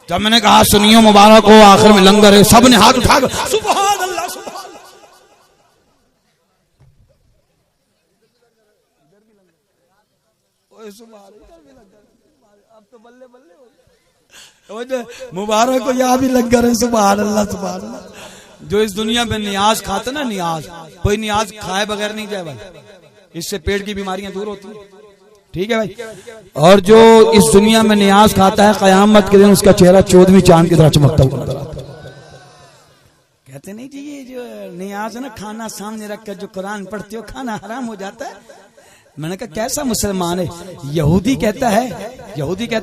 जब मैंने कहा सुनियो मुबारक हो, आखिर में लंगर है, सबने हाथ उठाकर सुभान अल्लाह सुभान। अब तो बल्ले बल्ले मुबारक हो, यहाँ भी लंगर है, सुभान अल्लाह सुभान अल्लाह। जो इस दुनिया में नियाज खाता ना, नियाज, कोई नियाज खाए बगैर नहीं जाए भाई, इससे पेट की बीमारियां दूर होती है, ठीक है भाई। और जो इस दुनिया में नियाज खाता है, कयामत के दिन उसका चेहरा 14वीं चांद की तरह चमकता हुआ नजर आता है। कहते नहीं जी ये जो नियाज है ना, खाना सामने रखकर जो कुरान पढ़ते हो, खाना हराम हो जाता है। मैंने कहा कैसा मुसलमान है? यहूदी कहता है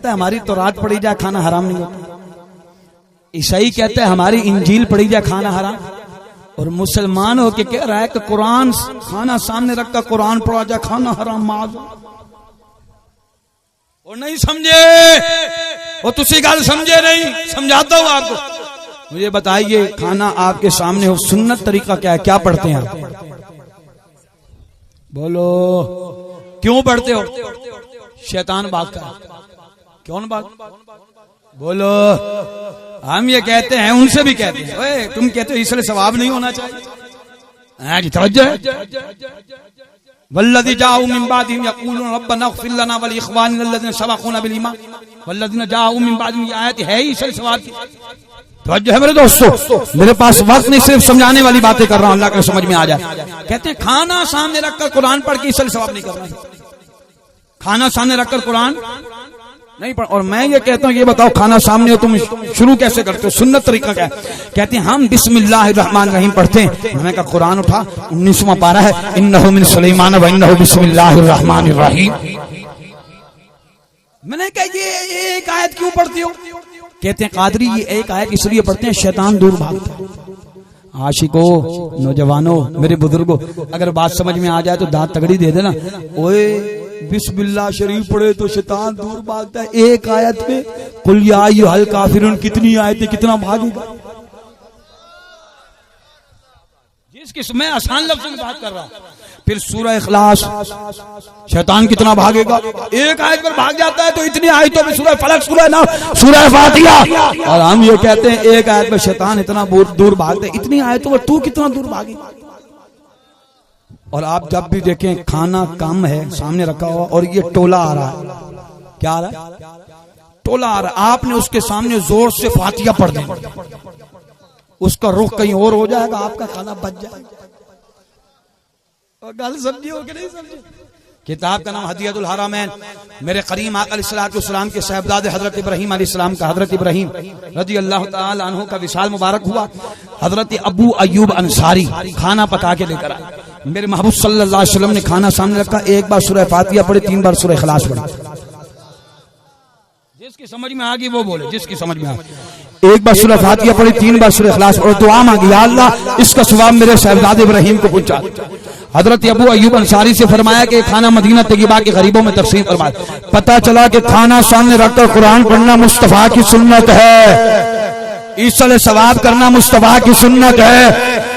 हमारी तौरात पढ़ी जाए खाना हराम नहीं होता। ईसाई कहता है हमारी इंजील पढ़ी जाए खाना हराम। और मुसलमान होके कह रहा है कि कुरान खाना सामने रखकर कुरान पढ़ा जाए खाना हराम। माज और नहीं समझे, वो तुसी गल समझे नहीं, समझाता हूं आपको। मुझे बताइए, खाना आपके सामने हो, सुन्नत तरीका क्या है? क्या पढ़ते हैं आप? बोलो, क्यों पढ़ते हो? शैतान भागता है, कौन भाग? बोलो, हम ये कहते हैं, उनसे भी कहते हैं, ओए तुम कहते हो इसलिए सवाब नहीं होना चाहिए। वल्लज़ी जाऊ मिन बादिहिम यक़ूलून रब्बना इग़फ़िर लना व लिइख़वानिना अल्लज़ीना सबक़ूना बिल ईमान वल्लज़ीना जाऊ मिन बादिहिम, ये आयत है ही इसलिए सवाब की। तो है मेरे दोस्तों, मेरे पास वक्त नहीं, सिर्फ समझाने वाली बातें कर रहा हूं, अल्लाह के समझ में आ जाए। कहते हैं खाना सामने रखकर कुरान पढ़ के इसलिए सवाब नहीं करना। खाना सामने रखकर कुरान नहीं पढ़। और मैं ये कहता हूँ, ये बताओ खाना सामने हो तुम शुरू कैसे करते हो? सुन्नत तरीका क्या है? कहते हैं हम बिस्मिल्लाहिर्रहमानिर्रहीम पढ़ते हैं। मैंने कहा कुरान उठा, 19वां पारा है, इन्नहु मिन सुलैमान व इन्नहु बिस्मिल्लाहिर्रहमानिर्रहीम। मैंने कहा ये एक आयत क्यों पढ़ती हो? कहते हैं कादरी ये एक आयत इसलिए पढ़ते हैं शैतान दूर भागता है। आशिको, नौजवानों, मेरे बुजुर्गों, अगर बात समझ में आ जाए तो दांत तगड़ी दे देना। ओए बिस्मिल्लाह शरीफ पढ़े तो शैतान दूर भागता है। एक आयत में कुल या अय्युहल काफिरून, कितनी आयतें, कितना भागेगा? जिसकी मैं आसान लफ्ज़ों में बात कर रहा हूं। फिर सूरह इखलास, शैतान कितना भागेगा? एक आयत पर भाग जाता है तो इतनी आयतों में सूरह फलक, सूरह नास, सूरह फातिहा। और हम ये कहते हैं एक आयत में शैतान इतना दूर भागता है, इतनी आयतों में तू कितना दूर भागेगा? और आप जब भी देखें खाना कम है सामने रखा हुआ और ये टोला आ रहा है, क्या आ रहा है? टोला आ रहा है, आपने उसके सामने जोर से फातिहा पढ़ दी, उसका रुख कहीं और हो जाएगा, आपका खाना बच जाएगा। और गल समझी हो कि नहीं समझी? किताब का नाम हदियतुल हरमैन, मेरे करीम आका अलैहिस्सलाम के साहबजादे हजरत इब्राहीम अलैहिस्सलाम का, हजरत इब्राहीम रजी अल्लाह तआला अन्हु का विसाल मुबारक हुआ। हजरत अबू अय्यूब अंसारी खाना पका के लेकर आए। मेरे महबूब सल्लल्लाहु अलैहि वसल्लम ने खाना सामने रखा, एक बार सूरह फातिहा पढ़ी, 3 बार सूरह इखलास पढ़ी। जिसकी समझ में आ गई वो बोले, जिसकी समझ में आ गई। एक बार सूरह फातिहा पढ़ी, 3 बार सूरह इखलास और दुआ मांगी, या अल्लाह इसका सवाब मेरे साहबजादे इब्राहीम को पहुंचा। हजरत अबू अय्यूब अंसारी से फरमाया कि खाना मदीना तैयबा के गरीबों में तकसीम फरमाए। पता चला कि खाना सामने रखकर कुरान पढ़ना मुस्तफा की सुन्नत है, इसलिए सवाब करना मुस्तफा की सुन्नत है,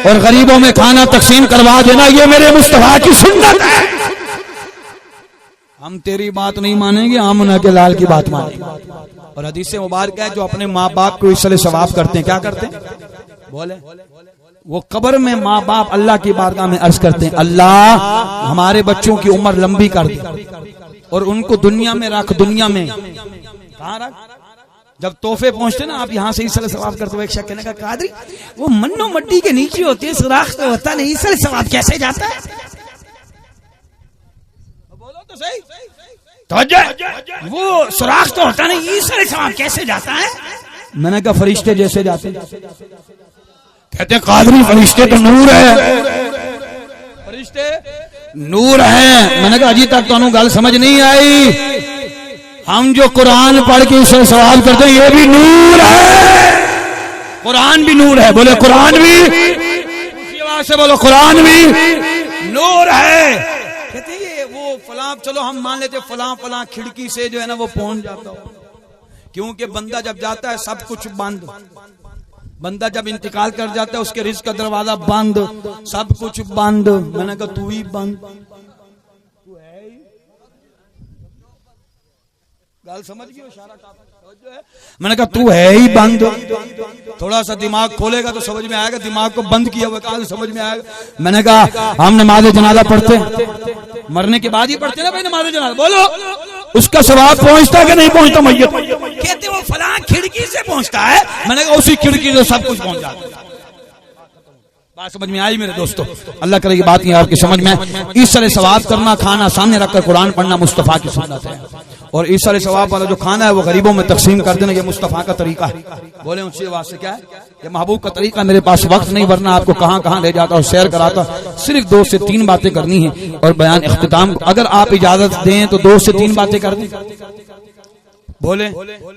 और गरीबों में खाना तकसीम करवा देना ये मेरे मुस्तफा की सुन्नत है। हम तेरी बात नहीं मानेंगे, आमना के लाल की बात मानेंगे। और हदीस मुबारक है, जो अपने माँ बाप को इसलिए सवाब करते हैं, क्या करते हैं? बोले, वो कब्र में माँ बाप अल्लाह की बारगाह में अर्ज करते हैं, अल्लाह हमारे बच्चों की उम्र लंबी कर दे और उनको दुनिया में रख। दुनिया में कहाँ रख? जब तोहफे पहुंचते ना, आप यहाँ से इसलिए सवाब करते हो। एक शख्स कहने का, कादरी वो मन्नो मट्टी के नीचे होती है, सुराख तो होता नहीं, इसलिए सवाब कैसे जाता है? बोलो तो सही, वो सुराख तो होता नहीं, इसलिए सवाब कैसे जाता है? मैंने कहा फरिश्ते जैसे जाते। कहते कादरी फरिश्ते तो नूर है, फरिश्ते नूर है। मैंने कहा अजी तक तो गल समझ नहीं आई। हम जो कुरान पढ़ के उसे सवाल करते हैं, ये भी नूर है, कुरान भी नूर है। बोले कुरान भी, उसी आवाज से बोलो कुरान भी नूर है। कहते ये वो फलां, चलो हम मान लेते फलां फलां खिड़की से जो है ना वो पहुंच जाता हो, क्योंकि बंदा जब जाता है सब कुछ बंद, बंदा जब इंतकाल कर जाता है उसके रिज़्क़ का दरवाजा बंद, सब कुछ बंद। मैंने कहा तू ही बंद, तू है ही। गाल समझ गई इशारा का? मैंने कहा तू है ही बंद। थोड़ा सा दिमाग खोलेगा तो समझ में आएगा, दिमाग को बंद किया हुआ काल समझ में आएगा। मैंने कहा हम नमाज जनाजा पढ़ते, मरने के बाद ही पढ़ते ना भाई नमाज जनाजा, बोलो उसका सवाब पहुंचता कि नहीं पहुंचता? मैयत कहते वो फलां खिड़की से पहुंचता है। मैंने कहा उसी खिड़की से सब कुछ पहुंच जाता है। बात समझ में आई मेरे दोस्तों? अल्लाह करे की बात नहीं आपकी समझ में। इस तरह सवाब करना, खाना सामने रखकर कुरान पढ़ना मुस्तफा की सुन्नत है। और इस तरह सवाब वाला जो खाना है वो गरीबों में तकसीम कर देना, ये मुस्तफा का तरीका है। बोले ऊंची आवाज से क्या है? ये महबूब का तरीका। मेरे पास वक्त नहीं, वरना आपको कहां कहां ले जाता और शेयर कराता। सिर्फ 2 से 3 बातें करनी है और बयान इख्तिताम, अगर आप इजाजत दें तो 2 से 3 बातें कर दें। बोले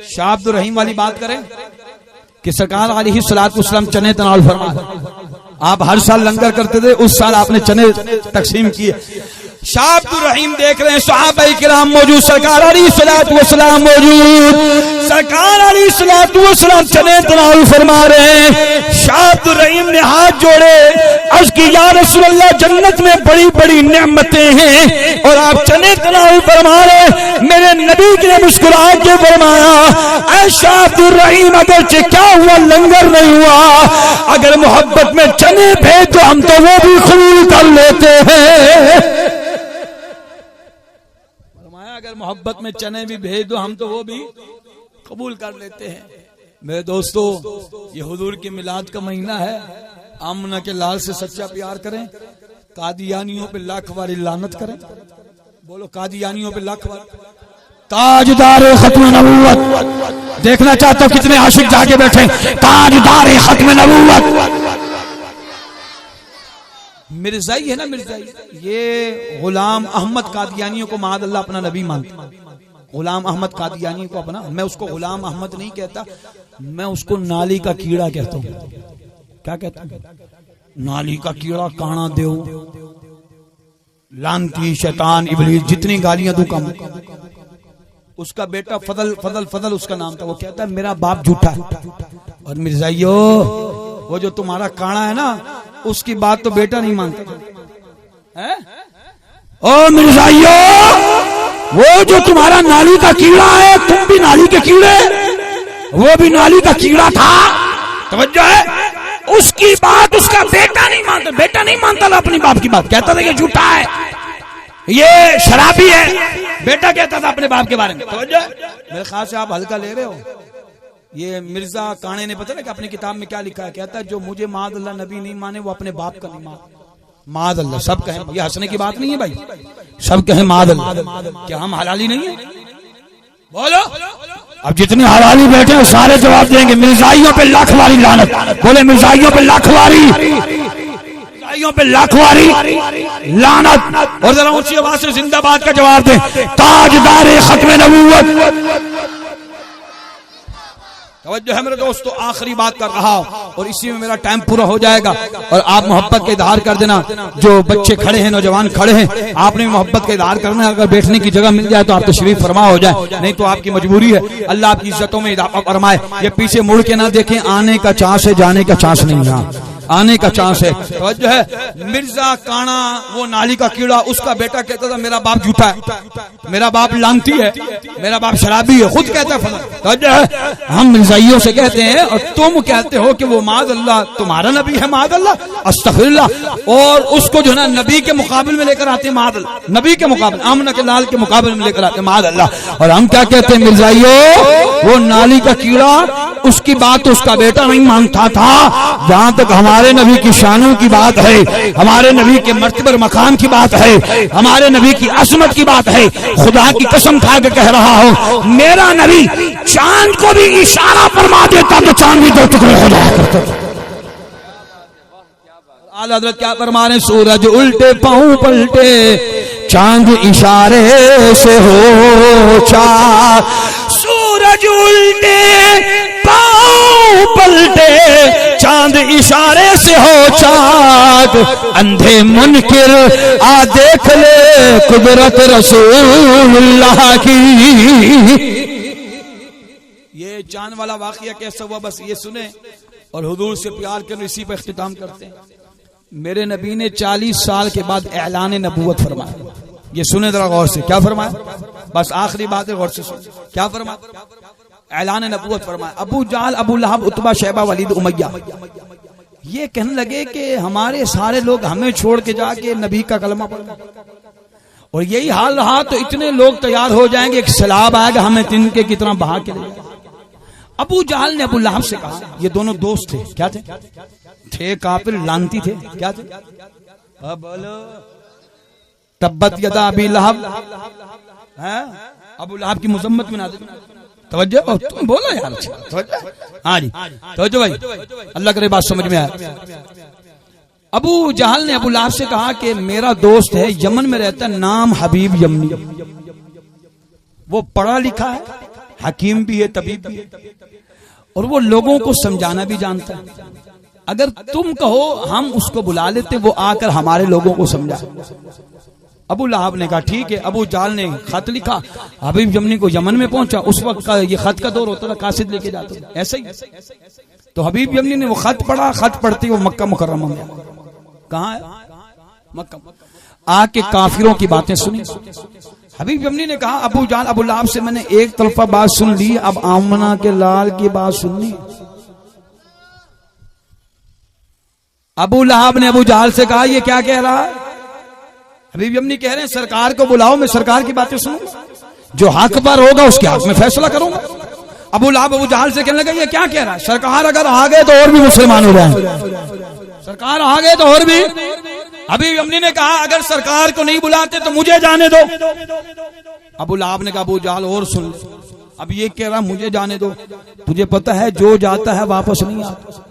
शाह अब्दुल रहीम वाली बात करें कि सरकार अलैहिस्सलातु वस्सलाम चने तनावल फरमा। आप हर साल लंगर करते थे, उस साल आपने चने तकसीम किए। शाह अब्दुल रहीम देख रहे हैं सहाबाए किराम मौजूद, सरकार अलैहिस्सलातु वस्सलाम मौजूद, सरकार अलैहिस्सलातु वस्सलाम चने तनावल फरमा रहे हैं। शाह अब्दुल रहीम ने हाथ जोड़े, अर्ज़ की या रसूलल्लाह जन्नत में बड़ी बड़ी नेमतें हैं और आप चने तनावल फरमा रहे। मेरे नबी ने मुस्कुरा के फरमाया, ऐ शाह अब्दुल रहीम अगरचे क्या हुआ लंगर नहीं हुआ, अगर मोहब्बत में चने भेज तो हम तो वो भी कबूल कर लेते हैं। अगर मोहब्बत में चने भी भेज दो हम तो वो भी कबूल कर लेते हैं। मेरे दोस्तों ये हुजूर के मिलाद का महीना है। आमना के लाल से सच्चा प्यार करें, कादियानियों पे लाख बारी लानत करें। बोलो कादियानियों पे लाख बार। ताजदार खत्म नबूवत देखना चाहता हूं कितने आशिक जाके बैठे। ताजदार खत्म नबूवत मिर्जाई है ना, मिर्जाई, ये गुलाम अहमद कादियानियों को माद अल्लाह अपना नबी मानता। गुलाम अहमद कादियानी को अपना, मैं उसको गुलाम अहमद नहीं कहता, मैं उसको नाली का कीड़ा कहता हूँ। क्या कहता हूँ? नाली का कीड़ा, काना देव, लानती, शैतान, इब्लीस, जितनी गालियां दूं कम। उसका बेटा फजल फजल फजल उसका नाम था। वो कहता है मेरा बाप झूठा है। और मिर्जाइयो वो जो तुम्हारा काना है ना, उसकी बात तो बेटा नहीं मानता है। ओ मिर्जाइयो वो जो तुम्हारा नाली का कीड़ा है, तुम भी नाली के कीड़े, वो भी नाली का कीड़ा था। तवज्जो है? उसकी बात उसका बेटा नहीं मानता। बेटा नहीं मानता था अपनी बाप की बात, कहता था कि झूठा है, ये शराबी है। बेटा कहता था अपने बाप के बारे में। तवज्जो है? मेरे ख्याल से आप हल्का ले रहे हो। ये मिर्जा काने ने पता ना कि अपनी किताब में क्या लिखा है? कहता है जो मुझे माद अल्लाह नबी नहीं माने वो अपने बाप का नहीं माने। माद अल्लाह सब कहें, ये हंसने की बात नहीं है भाई, सब कहें माद अल्लाह। क्या हम हलाली नहीं है? बोलो। अब जितने हलाली बैठे हैं सारे जवाब देंगे। मिर्जाइयों पे लाख वारी लानत। बोले मिर्जाइयों पे लाख वारी, मिर्जाइयों पे लाख वारी लानत। और जरा ऊंची आवाज से जिंदाबाद का जवाब दें। ताजदार खत्म नबूवत। तवज्जो है मेरे दोस्तों, आखिरी बात कर रहा हूं और इसी में मेरा टाइम पूरा हो जाएगा। और आप मोहब्बत का इजहार कर देना। जो बच्चे खड़े हैं, नौजवान खड़े हैं, आपने मोहब्बत का इजहार करना है। अगर बैठने की जगह मिल जाए तो आप तशरीफ फरमा हो जाए, नहीं तो आपकी मजबूरी है। अल्लाह आपकी इज्जतों में इजाफा फरमाए। ये पीछे मुड़ के ना देखें, आने का चांस है, जाने का चांस नहीं है, आने का चांस है। तो जो है मिर्जा काना, वो नाली का कीड़ा, उसका बेटा कहता था मेरा बाप झूठा है, मेरा बाप लानती है, मेरा बाप शराबी है, खुद कहता है। तो जो है हम मिर्जाइयों से कहते हैं और तुम कहते हो कि वो माद अल्लाह तुम्हारा नबी है, माद अल्लाह, अस्तगफिरुल्लाह। और उसको जो है ना नबी के मुकाबले में लेकर आते हैं, माद अल्लाह, नबी के मुकाबले, आमना के लाल के मुकाबले में लेकर आते हैं माद अल्लाह। और हम क्या कहते हैं मिर्जाइयों, वो नाली का कीड़ा, उसकी बात उसका बेटा नहीं मानता था। जहां तक हमारे नबी की शानों की बात है, हमारे नबी के मर्तबे मकाम की बात है, हमारे नबी की असमत की बात है, खुदा की कसम खा के कह रहा हूं, मेरा नबी चांद को भी इशारा फरमा देता तो चांद भी 2 टुकड़े हो जाया करता। आला हज़रत क्या फरमा रहे? सूरज उल्टे पांव पलटे, चांद इशारे से हो चार। सूरज उल्टे पांव पलटे, चांद इशारे से हो चाँद। अंधे मुनकिर आ देख ले कुदरत रसूलुल्लाह की। ये चांद वाला वाकया कैसा हुआ बस ये सुने और हुजूर से प्यार कर इसी पर इख्तिताम करते हैं। मेरे नबी ने 40 साल के बाद ऐलान नबूवत फरमाया। ये सुने जरा गौर से, क्या फरमाया? बस आखिरी बात है, गौर से सुन। क्या फरमाया? ऐलान नबूवत फरमाया। अबू जाल, अबू लहब, उतबा, शैबा, वलीद, उमैया ये कहने लगे कि हमारे सारे लोग हमें छोड़ के जाके नबी का कलमा पढ़, और यही हाल रहा तो इतने लोग तैयार हो जाएंगे, एक सैलाब आएगा, हमें तिनके की तरह बहा के ले जाएगा। अबू जाल ने अबू लहब से कहा, ये दोनों दोस्त थे, क्या थे काफिर, लानती थे, क्या थे? अब बोलो, तब्बत यदा अबी लहब, अबू लहब की मुजम्मत में ना दे। तवज्जो, तुम बोलो यार, तवज्जो। हाँ जी, तवज्जो भाई, अल्लाह करे बात समझ में आया। अबू जहल ने अबू लहब से कहा कि मेरा दोस्त है, यमन में रहता है, नाम हबीब यमनी, वो पढ़ा लिखा है, हकीम भी है, तबीब भी है, और वो लोगों को समझाना भी जानता है। अगर तुम कहो हम उसको बुला लेते, वो आकर हमारे लोगों को समझा। अबू लहब ने कहा ठीक है। अबू जाल ने खत लिखा, हबीब यमनी को यमन में पहुंचा। उस वक्त ये खत का दौर होता था, कासिद लेके जाते थे, ऐसे ही। तो हबीब यमनी ने वो खत पढ़ा, खत पढ़ते वो मक्का मुकर्रमा में, कहाँ है? मक्का। आके काफिरों की बातें सुनी। हबीब यमनी ने कहा, अबू जाल, अबू लहब से मैंने एक तरफा बात सुन ली, अब आमना के लाल की बात सुननी। अबू लहब ने अबू जाल से कहा, ये क्या कह रहा है? हबीब यमनी कह रहे हैं, सरकार को बुलाओ, मैं सरकार की बातें सुनूंगा, जो हक पर होगा उसके हक में फैसला करूंगा। अबू लहब अबू जाल से कहने लगा, ये क्या कह रहा है? सरकार अगर आ गए तो और भी मुसलमान हो जाएंगे, सरकार आ गए तो और भी। हबीब यमनी ने कहा, अगर सरकार को नहीं बुलाते तो मुझे जाने दो। अबू लहब ने कहा, अबू जाल और सुन, अब ये कह रहा मुझे जाने दो, तुझे पता है जो जाता है वापस नहीं आता।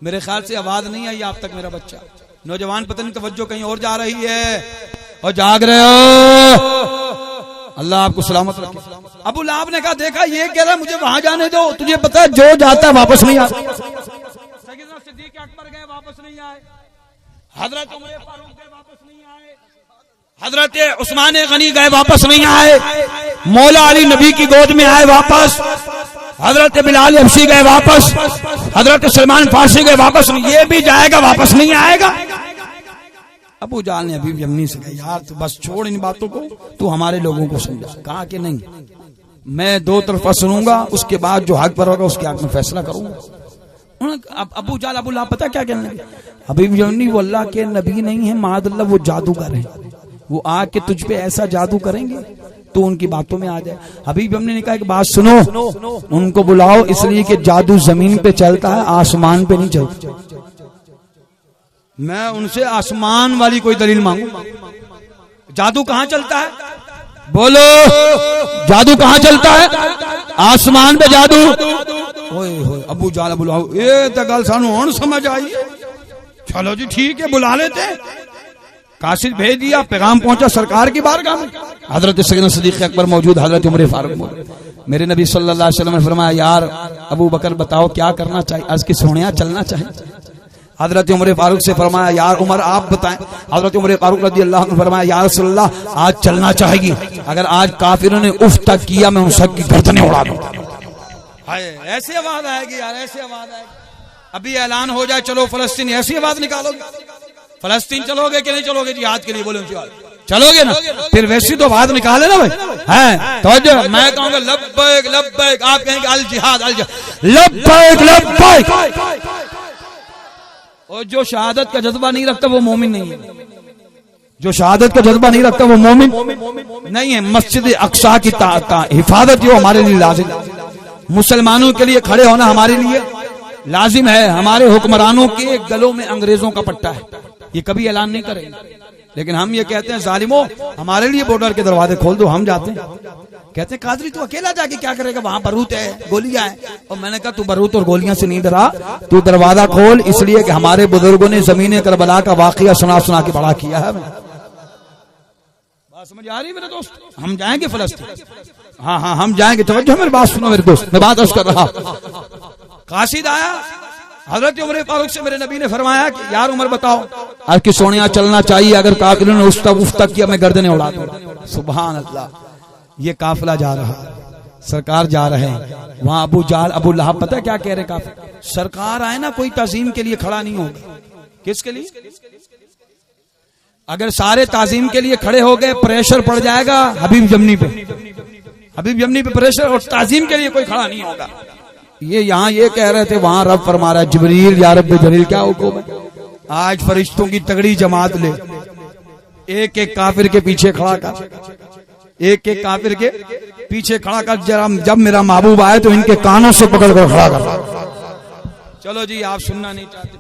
मेरे ख्याल से आवाज नहीं आई आप तक, मेरा बच्चा नौजवान पता नहीं तवज्जो कहीं और जा रही है, और जाग रहे हो, अल्लाह आपको सलामत रखे। अबू लहब ने कहा, देखा ये कह रहा मुझे वहां जाने दो, तुझे पता है जो जाता है वापस नहीं आता। सिद्दीक़ अकबर गए, वापस नहीं आए। हजरत उमर फारूक गए, वापस नहीं आए। हजरत उस्मान गनी गए, वापस नहीं आए। मौला अली नबी की गोद में आए, वापस। हजरत बिलाल हबशी गए, वापस। हजरत सलमान फारसी गए, वापस नहीं। ये भी जाएगा, वापस नहीं आएगा। अबू जाल ने हबीब यमनी से कहा, यार तू बस छोड़ इन बातों को, तू हमारे लोगों को समझा। कहा कि नहीं, मैं दो तरफा सुनूंगा, उसके बाद जो हक पर होगा उसके हक में फैसला करूंगा। अबू जाल अबू लहब पता क्या कहने लगे? हबीब यमनी वो अल्लाह के नबी नहीं है, मादल्ला वो जादूगर है, वो आके तुझ पे ऐसा जादू करेंगे तो उनकी बातों में आ जाए। हबीब यमनी ने कहा, एक बात सुनो, उनको बुलाओ, इसलिए कि जादू जमीन पे चलता है, आसमान पे नहीं चलता। मैं उनसे आसमान वाली कोई दलील मांगू? जादू कहाँ चलता है? बोलो, जादू कहाँ चलता है? आसमान पे जादू। ओए होए, अबू जाल बुलाओ, ये तो गल सानू हुण समझ आई। चलो जी ठीक है, बुला लेते। कासिद भेज दिया, पैगाम पहुंचा सरकार की बारगाह में। हजरत सैयदना सिद्दीक़ अकबर मौजूद, हजरत उमर फारूक मौजूद। मेरे नबी सल्लल्लाहु अलैहि वसल्लम ने फरमाया, यार अबू बकर बताओ क्या करना चाहिए? आज की सोनिया चलना चाहिए। हजरत उमर फारूक से फरमाया, यार उमर आप बताएं। हजरत उमर फारूक रज़ी अल्लाह अन्हु फरमाया, या रसूलल्लाह आज चलना चाहिए, अगर आज काफिरों ने उफ तक किया मैं उन सब की गर्दनें उड़ा दूंगा। ऐसी आवाज आएगी यार, ऐसी आवाज आएगी। अभी ऐलान हो जाए चलो फलस्तीन, ऐसी आवाज निकालोगे? फलस्तीन चलोगे कि नहीं चलोगे? जिहाद के लिए बोलो, चलोगे ना? फिर वैसी तो आवाज निकाले ना भाई, है तो मैं कहूंगा लब्बैक लब्बैक, आप कहेंगे अल जिहाद अल जिहाद, लब्बैक लब्बैक। और जो शहादत का जज्बा नहीं रखता वो मोमिन नहीं है। जो शहादत का जज्बा नहीं रखता वो मोमिन नहीं है। मस्जिद अक्सा की हिफाजत जो हमारे लिए लाजिम, मुसलमानों के लिए खड़े होना हमारे लिए लाजिम है। हमारे हुक्मरानों के गलों में अंग्रेजों का पट्टा है, ये कभी ऐलान नहीं करेंगे, लेकिन हम ये कहते हैं जालिमो हमारे लिए बॉर्डर के दरवाजे खोल दो, हम जाते हैं। कहते हैं कादरी तू अकेला जाके क्या करेगा, वहां बारूद है, गोलियां हैं। और मैंने कहा तू बारूद और गोलियां से नहीं डरा, तू दरवाजा खोल, इसलिए कि हमारे बुजुर्गों ने जमीन करबला का वाकया सुना सुना के बड़ा किया है। बात समझ आ रही है मेरे दोस्त? हम जाएंगे फलस्तीन, हाँ हाँ हम जाएंगे। तवज्जो मेरी बात सुनो मेरे दोस्त, मैं बात अर्ज कर रहा। कासिद आया, हजरत उमर फारूक से मेरे नबी ने फरमाया कि यार उमर बताओ आज की सोनिया चलना चाहिए, अगर काफिलों ने उस तक किया मैं गर्दनें उड़ा दूंगा। सुभान अल्लाह। ये काफिला जा रहा, सरकार जा रहे हैं, वहां अबू जाल अबू लहब पता है क्या कह रहे काफिर? सरकार आए ना कोई ताजीम के लिए खड़ा नहीं होगा। किसके लिए? अगर सारे ताजीम के लिए खड़े हो गए प्रेशर पड़ जाएगा हबीब जमनी पे, हबीब जमनी पे प्रेशर, और ताजीम के लिए कोई खड़ा नहीं होगा। ये यहाँ ये कह रहे थे, वहां रब फरमा रहा है जिब्रील या रब जलील क्या हुक्म है। आज फरिश्तों की तगड़ी जमात ले, एक एक काफिर के पीछे खड़ा कर, एक एक काफिर के पीछे खड़ा कर, जरा जब मेरा महबूब आए तो इनके कानों से पकड़ कर खड़ा कर। चलो जी, आप सुनना नहीं चाहते,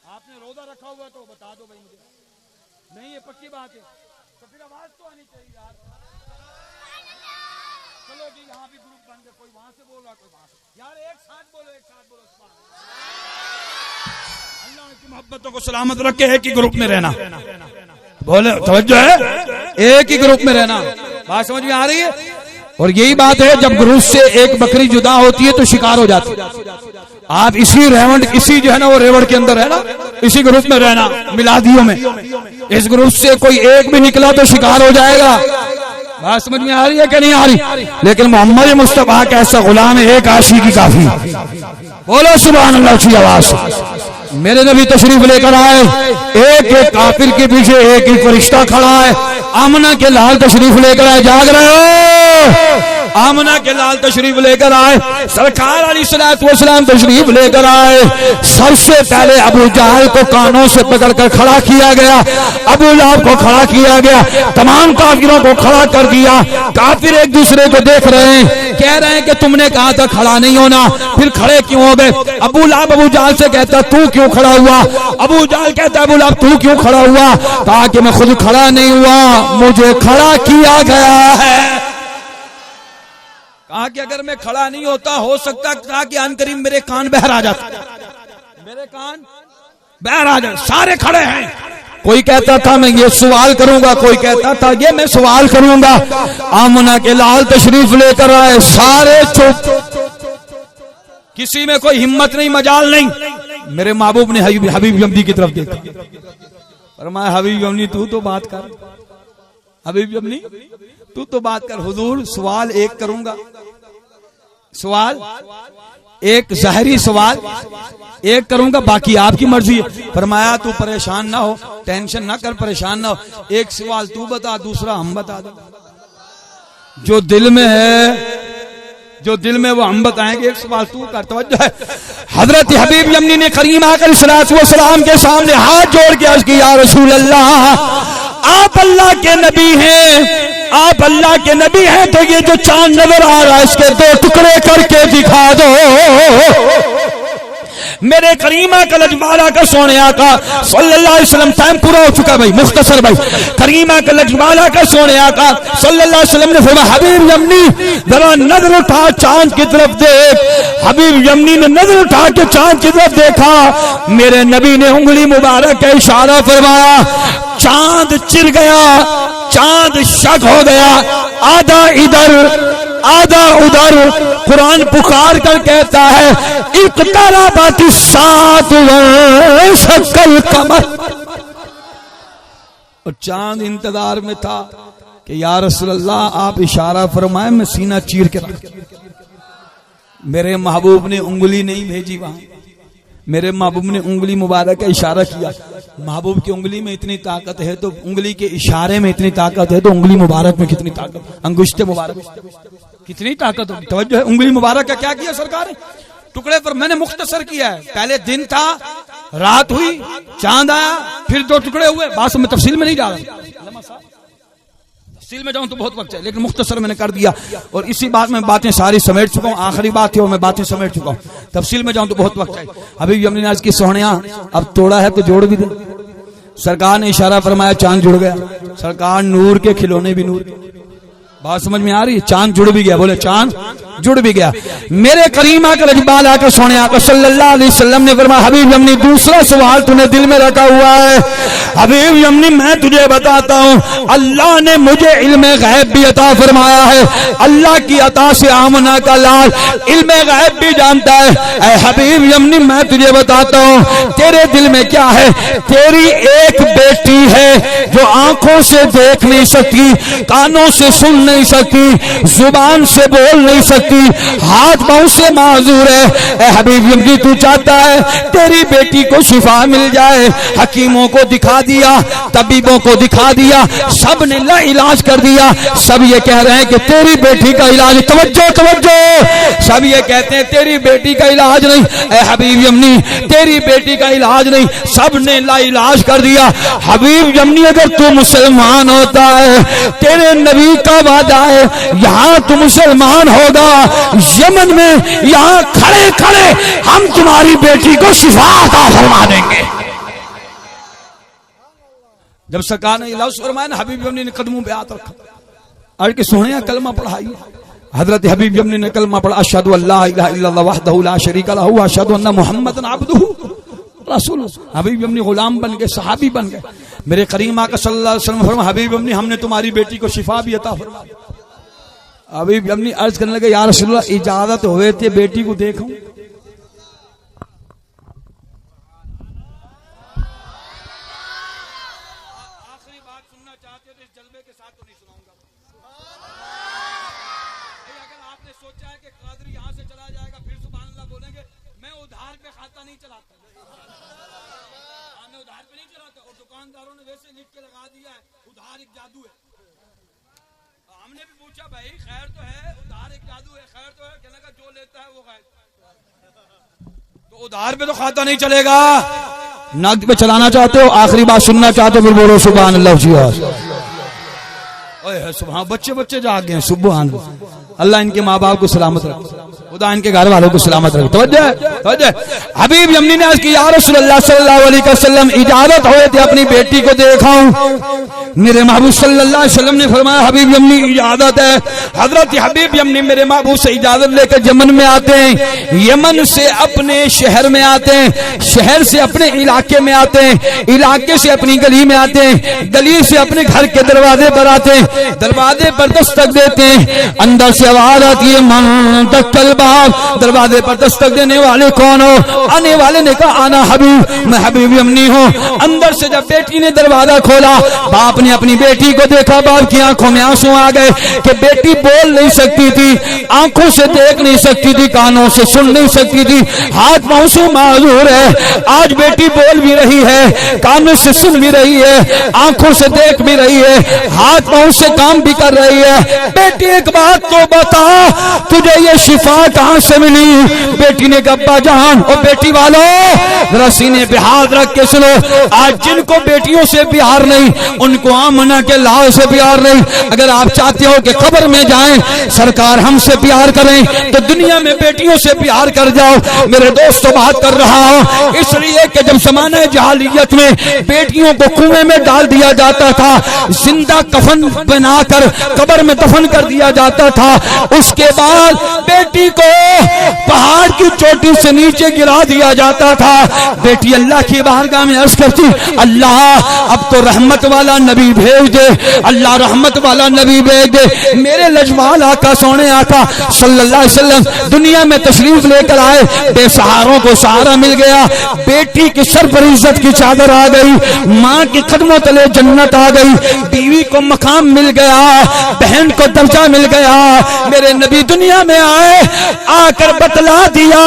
आपने रोजा रखा हुआ तो बता दो भाई मुझे। नहीं, ये पक्की बात है, तो फिर आवाज तो आनी चाहिए यार। चलो जी, यहाँ भी ग्रुप बन गए, कोई वहां से बोल रहा, कोई वहां से। यार एक साथ बोलो, एक साथ बोलो। अल्लाह की मोहब्बतों को सलामत रखे, एक ही ग्रुप में रहना। बोले तवज्जो है, एक ही ग्रुप में रहना। बात समझ में आ रही है? और यही बात है, जब ग्रुप से एक बकरी जुदा होती है तो शिकार हो जाती है। आप इसी रेवंड, इसी जो है ना वो रेवड़ के अंदर है ना, इसी ग्रुप में रहना, मिलादियों में। इस ग्रुप से कोई एक भी निकला तो शिकार हो जाएगा। बात समझ में आ रही है कि नहीं आ रही? लेकिन मोहम्मद मुस्तफा का ऐसा गुलाम है, एक आशिकी काफी। बोलो सुभान अल्लाह की आवाज। मेरे नबी तशरीफ लेकर आए, एक एक काफिर के पीछे एक एक फरिश्ता खड़ा है। आमना के लाल तशरीफ लेकर आए, जाग रहे हो? आमना के लाल तशरीफ लेकर आए, सरकार अलैहिस्सलाम तशरीफ लेकर आए। सबसे पहले अबू जहल को कानों से पकड़कर खड़ा किया गया, अबू लहब को खड़ा किया गया, तमाम काफिरों को खड़ा कर दिया। काफिर एक दूसरे को देख रहे हैं, कह रहे हैं कि तुमने कहा था खड़ा नहीं होना, फिर खड़े क्यों हो गए? अबू लहब अबू जहल से कहता तू क्यों खड़ा हुआ? अबू जहल कहता अबू लहब तू क्यों खड़ा हुआ? कहा कि मैं खुद खड़ा नहीं हुआ, मुझे खड़ा किया गया है। कहा कि अगर मैं खड़ा नहीं होता हो सकता था कि अनकरीब मेरे कान बहर आ जाते, मेरे कान बहर आ जाते। सारे खड़े हैं, कोई कहता था मैं ये सवाल करूंगा, कोई कहता था ये मैं सवाल करूंगा। आमना के लाल तशरीफ लेकर आए, सारे चुप, किसी में कोई हिम्मत नहीं, मजाल नहीं। मेरे महबूब ने हबीब जमनी की तरफ देखा, फरमाया हबीब जमनी तू तो बात कर, हबीब जमनी तू तो बात कर। हुजूर सवाल एक करूंगा, सवाल एक ज़ाहिरी सवाल एक करूंगा, बाकी आपकी मर्जी है। फरमाया तू परेशान ना हो, टेंशन ना कर, परेशान ना हो। एक सवाल तू बता, दूसरा हम बता दो। जो दिल में है, जो दिल में वो हम बताएंगे। एक सवाल तू कर, तवज्जो है। हजरत हबीब यमनी ने करीम आकर सलाम के सामने हाथ जोड़ के अर्ज किया, या रसूल अल्लाह, आप अल्लाह के नबी हैं, आप अल्लाह के नबी हैं, तो ये जो चांद नजर आ रहा है इसके दो टुकड़े करके दिखा दो। मेरे करीमा का लजमाला का सोने आका सल्लल्लाहु अलैहि वसल्लम, टाइम पूरा हो चुका भाई, मुख्तसर भाई। करीमा का लजमाला का सोने आका सल्लल्लाहु अलैहि वसल्लम ने फरमाया हबीब यमनी जरा नजर उठा चांद की तरफ देख। हबीब यमनी ने नजर उठा के चांद की तरफ देखा, मेरे नबी ने उंगली मुबारक का इशारा फरमाया, चांद चिर गया, चांद शक हो गया, आधा इधर आधा उधर। कुरान पुकार कर कहता है इक़्तरबति साअतु वंशक़्क़ल क़मर। और चांद इंतजार में था कि या रसूल अल्लाह आप इशारा फरमाए, मैं सीना चीर के रख। मेरे महबूब ने उंगली नहीं भेजी वहां, मेरे महबूब ने उंगली मुबारक का इशारा किया। महबूब की उंगली में इतनी ताकत है तो उंगली के इशारे में इतनी ताकत है, तो उंगली मुबारक में कितनी ताकत, अंगुष्ठे मुबारक कितनी ताकत होगी। तवज्जो है, उंगली मुबारक का क्या किया सरकार ने? टुकड़े पर मैंने मुख्तसर किया है। पहले दिन था, रात हुई, चांद आया, फिर दो टुकड़े हुए। बात में तफसील में नहीं जा रहा, तफसील में जाऊं तो बहुत वक्त है, लेकिन मुख्तसर मैंने कर दिया। और इसी बात में बातें सारी समेट चुका हूं, आखिरी बात है वो मैं बातें समेट चुका हूं। तफसील में जाऊं तो बहुत वक्त है। अभी यमनी नाज की सोहनिया अब तोड़ा है तो जोड़ भी दे। सरकार ने इशारा फरमाया, चांद जुड़ गया। सरकार नूर के खिलौने भी नूर के। बात समझ में आ रही है? चांद जुड़ भी गया। बोले चांद जुड़ भी गया। मेरे करीम आकर अजबाल आकर सोने आकर सल्लल्लाहु अलैहि वसल्लम ने फरमाया हबीब यमनी दूसरा सवाल तूने दिल में रखा हुआ है। हबीब यमनी मैं तुझे बताता हूँ अल्लाह ने मुझे इल्म गैब भी अता फरमाया है। अल्लाह की अता से आमना का लाल इल्म गैब भी जानता है। ऐ हबीब यमनी मैं तुझे बताता हूँ तेरे दिल में क्या है। तेरी एक बेटी है जो आंखों से देख नहीं सकती, कानों से सुन नहीं सकती, जुबान से बोल नहीं सकती, हाथ पांव से माजूर है। ऐ हबीब यमनी तू चाहता है तेरी बेटी को शिफा मिल जाए। हकीमों को दिखा दिया, तबीबों को दिखा दिया, सब ने ला इलाज कर दिया। सब ये कह रहे हैं कि तेरी बेटी का इलाज, तवज्जो तवज्जो, सब ये कहते हैं तेरी बेटी का इलाज नहीं। ऐ हबीब यमनी तेरी बेटी का इलाज नहीं, सब ने ला इलाज कर दिया। हबीब यमनी अगर तू मुसलमान होता है, तेरे नबी का वादा है यहाँ तू मुसलमान होगा, यमन में यहाँ खड़े खड़े हम तुम्हारी बेटी को शिफा अता फरमा देंगे। जब सरकार ने इलाज फरमाया ना हबीब यमनी ने कदमों पे हाथ रखा, अरे के सोने कलमा पढ़ाई। हजरत हबीब यमनी ने कलमा पढ़ा अशहदु अल्ला इलाहा इल्लल्लाह वहदहु ला शरीका लहू व अशहदु अन्ना मुहम्मदन अब्दुहु रसूलुहु। हबीब यमनी गुलाम बन गए, सहाबी बन गए। मेरे करीम आका सल्लल्लाहु अलैहि वसल्लम फरमाया हबीब यमनी हमने तुम्हारी बेटी को शिफा भी अता फरमाया। हबीब यमनी अर्ज करने लगे या रसूलल्लाह इजाजत हुए थे बेटी को देखूं। दुकानदारों ने वैसे लिख के लगा दिया है उधार एक जादू है। हमने भी पूछा भाई खैर तो है, उधार एक जादू है, खैर तो है, कहने का जो लेता है वो खैर। तो उधार पे तो खाता नहीं चलेगा। नकद पे चलाना चाहते हो, आखिरी बात सुनना चाहते हो, फिर बोलो सुभान अल्लाह जी। ओए सुभान, बच्चे बच्चे जाग गए, सुभान अल्लाह इनके माँ बाप को सलामत रखे, खुदा इनके घर वालों को सलामत रखे। तो हबीब यमनी ने अर्ज की या रसूलल्लाह सल्लल्लाहु अलैहि वसल्लम इजाजत हुए थे अपनी बेटी को देखाऊं। मेरे महबूब सल्लल्लाहु अलैहि वसल्लम ने फरमाया हबीब यमनी इजाजत है। हजरत हबीब यमनी मेरे महबूब से इजाजत लेकर यमन में आते हैं, यमन से अपने शहर में आते हैं, शहर से अपने इलाके में आते हैं, इलाके से अपनी गली में आते हैं, गली से अपने घर के दरवाजे पर आते हैं, दरवाजे पर दस्तक देते हैं। अंदर से आवाज आती है मन दस्तक बाब, दरवाजे पर दस्तक देने वाले कौन हो? आने वाले ने कहा आना हबीब, मैं हबीब यमनी हूँ। अंदर से जब बेटी ने दरवाजा खोला, बाप ने अपनी बेटी को देखा, बाप की आंखों में आंसू आ गए कि बेटी बोल नहीं सकती थी, आंखों से देख नहीं सकती थी, कानों से सुन नहीं सकती थी, हाथ पांव से माजूर है। आज बेटी बोल भी रही है, कानों से सुन भी रही है, आंखों से देख भी रही है, हाथ पांव से काम भी कर रही है। बेटी एक बात तो बता, तुझे ये शिफा कहां से मिली? बेटी ने कहा जान और बेटी वालों जरा सीने पे हाथ रख के सुनो, आज जिनको बेटियों से प्यार नहीं, उनको आमना के लाल से प्यार नहीं। अगर आप चाहते हो कि कब्र में जाएं सरकार हमसे प्यार करें, तो दुनिया में बेटियों से प्यार कर जाओ। मेरे दोस्तों बात कर रहा हूं इसलिए कि जब ज़माने जहालियत में बेटियों को कुएं में डाल दिया जाता था, जिंदा कफन बनाकर कब्र में दफन कर दिया जाता था, उसके बाद बेटी को पहाड़ की चोटी से नीचे गिरा दिया जाता था। बेटी अल्लाह की बारगाह में अर्ज करती अल्लाह अब तो रहमत वाला नबी भेज दे, अल्लाह रहमत वाला नबी भेज दे। मेरे लजमाल आका सोने आका सल्लल्लाहु अलैहि वसल्लम दुनिया में तशरीफ लेकर आए, बेसहारों को सहारा मिल गया, बेटी की सर पर इज्जत की चादर आ गई, माँ के कदमों तले जन्नत आ गई, बीवी को मकाम मिल गया, बहन को दर्जा मिल गया। मेरे नबी दुनिया में आए, आकर बतला दिया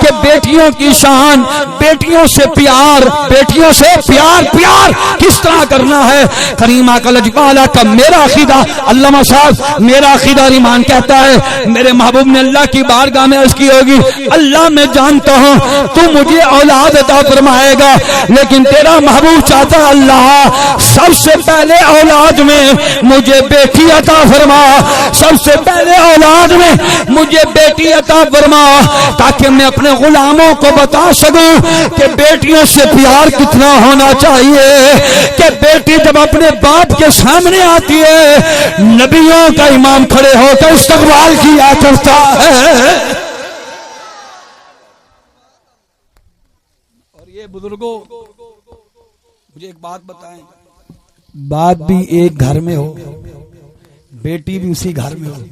कि बेटियों की शान, बेटियों से प्यार, बेटियों से प्यार प्यार किस तरह करना है। करीमा का लजपाला का मेरा अकीदा अल्लामा साहब, मेरा अकीदा ईमान कहता है, मेरे महबूब ने अल्लाह की बारगाह में अर्ज की होगी अल्लाह मैं जानता हूँ तू मुझे औलाद अता फरमाएगा, लेकिन तेरा महबूब चाहता अल्लाह सबसे पहले औलाद में मुझे बेटी अता फरमा, सबसे पहले औलाद में मुझे बेटी बेटी अता फरमा ताकि मैं अपने गुलामों को बता सकूं कि बेटियों से प्यार कितना होना चाहिए, कि बेटी जब अपने बाप के सामने आती है नबियों का इमाम खड़े होकर इस्तकबाल किया करता है। और ये बुजुर्गों मुझे एक बात बताएं, बाप भी एक घर में हो, बेटी भी उसी घर में हो।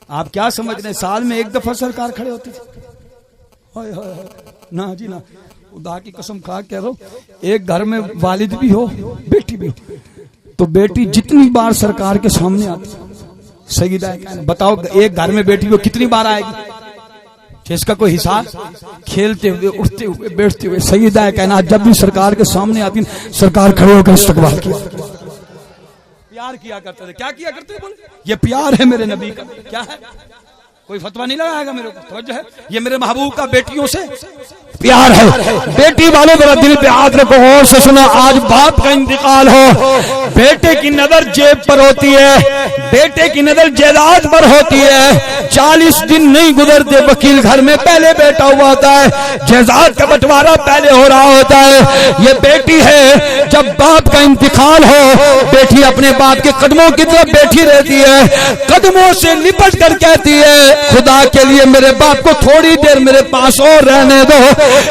आप क्या समझ रहे हैं साल में एक दफा सरकार खड़े होते थे? हाय हाय हाय, ना जी ना, खुदा की कसम खा कह रहा हूं, एक घर में वालिद भी हो बेटी भी हो, तो बेटी जितनी बार सरकार के सामने आती, सईदा है, बताओ एक घर में बेटी हो कितनी बार आएगी, जिसका कोई हिसाब, खेलते हुए उठते हुए बैठते हुए। सईदा है कहना जब भी सरकार के सामने आती सरकार खड़े होकर इस्तकबाल किया, प्यार किया करते थे। क्या किया करते थे बोले? ये प्यार है मेरे नबी का। क्या है? कोई फतवा नहीं लगाएगा मेरे को, तो है ये मेरे महबूब का बेटियों से प्यार है। बेटी वालों मेरा दिल पे हाथ रखो, और से सुना, आज बाप का इंतकाल हो, बेटे की नजर जेब पर होती है, बेटे की नजर जायदाद पर होती है। 40 दिन नहीं गुजरते वकील घर में पहले बैठा हुआ होता है, जायदाद का बंटवारा पहले हो रहा होता है। ये बेटी है, जब बाप का इंतकाल हो बेटी अपने बाप के कदमों की तरफ बैठी रहती है, कदमों से लिपट कर कहती है खुदा के लिए मेरे बाप को थोड़ी देर मेरे पास और रहने दो।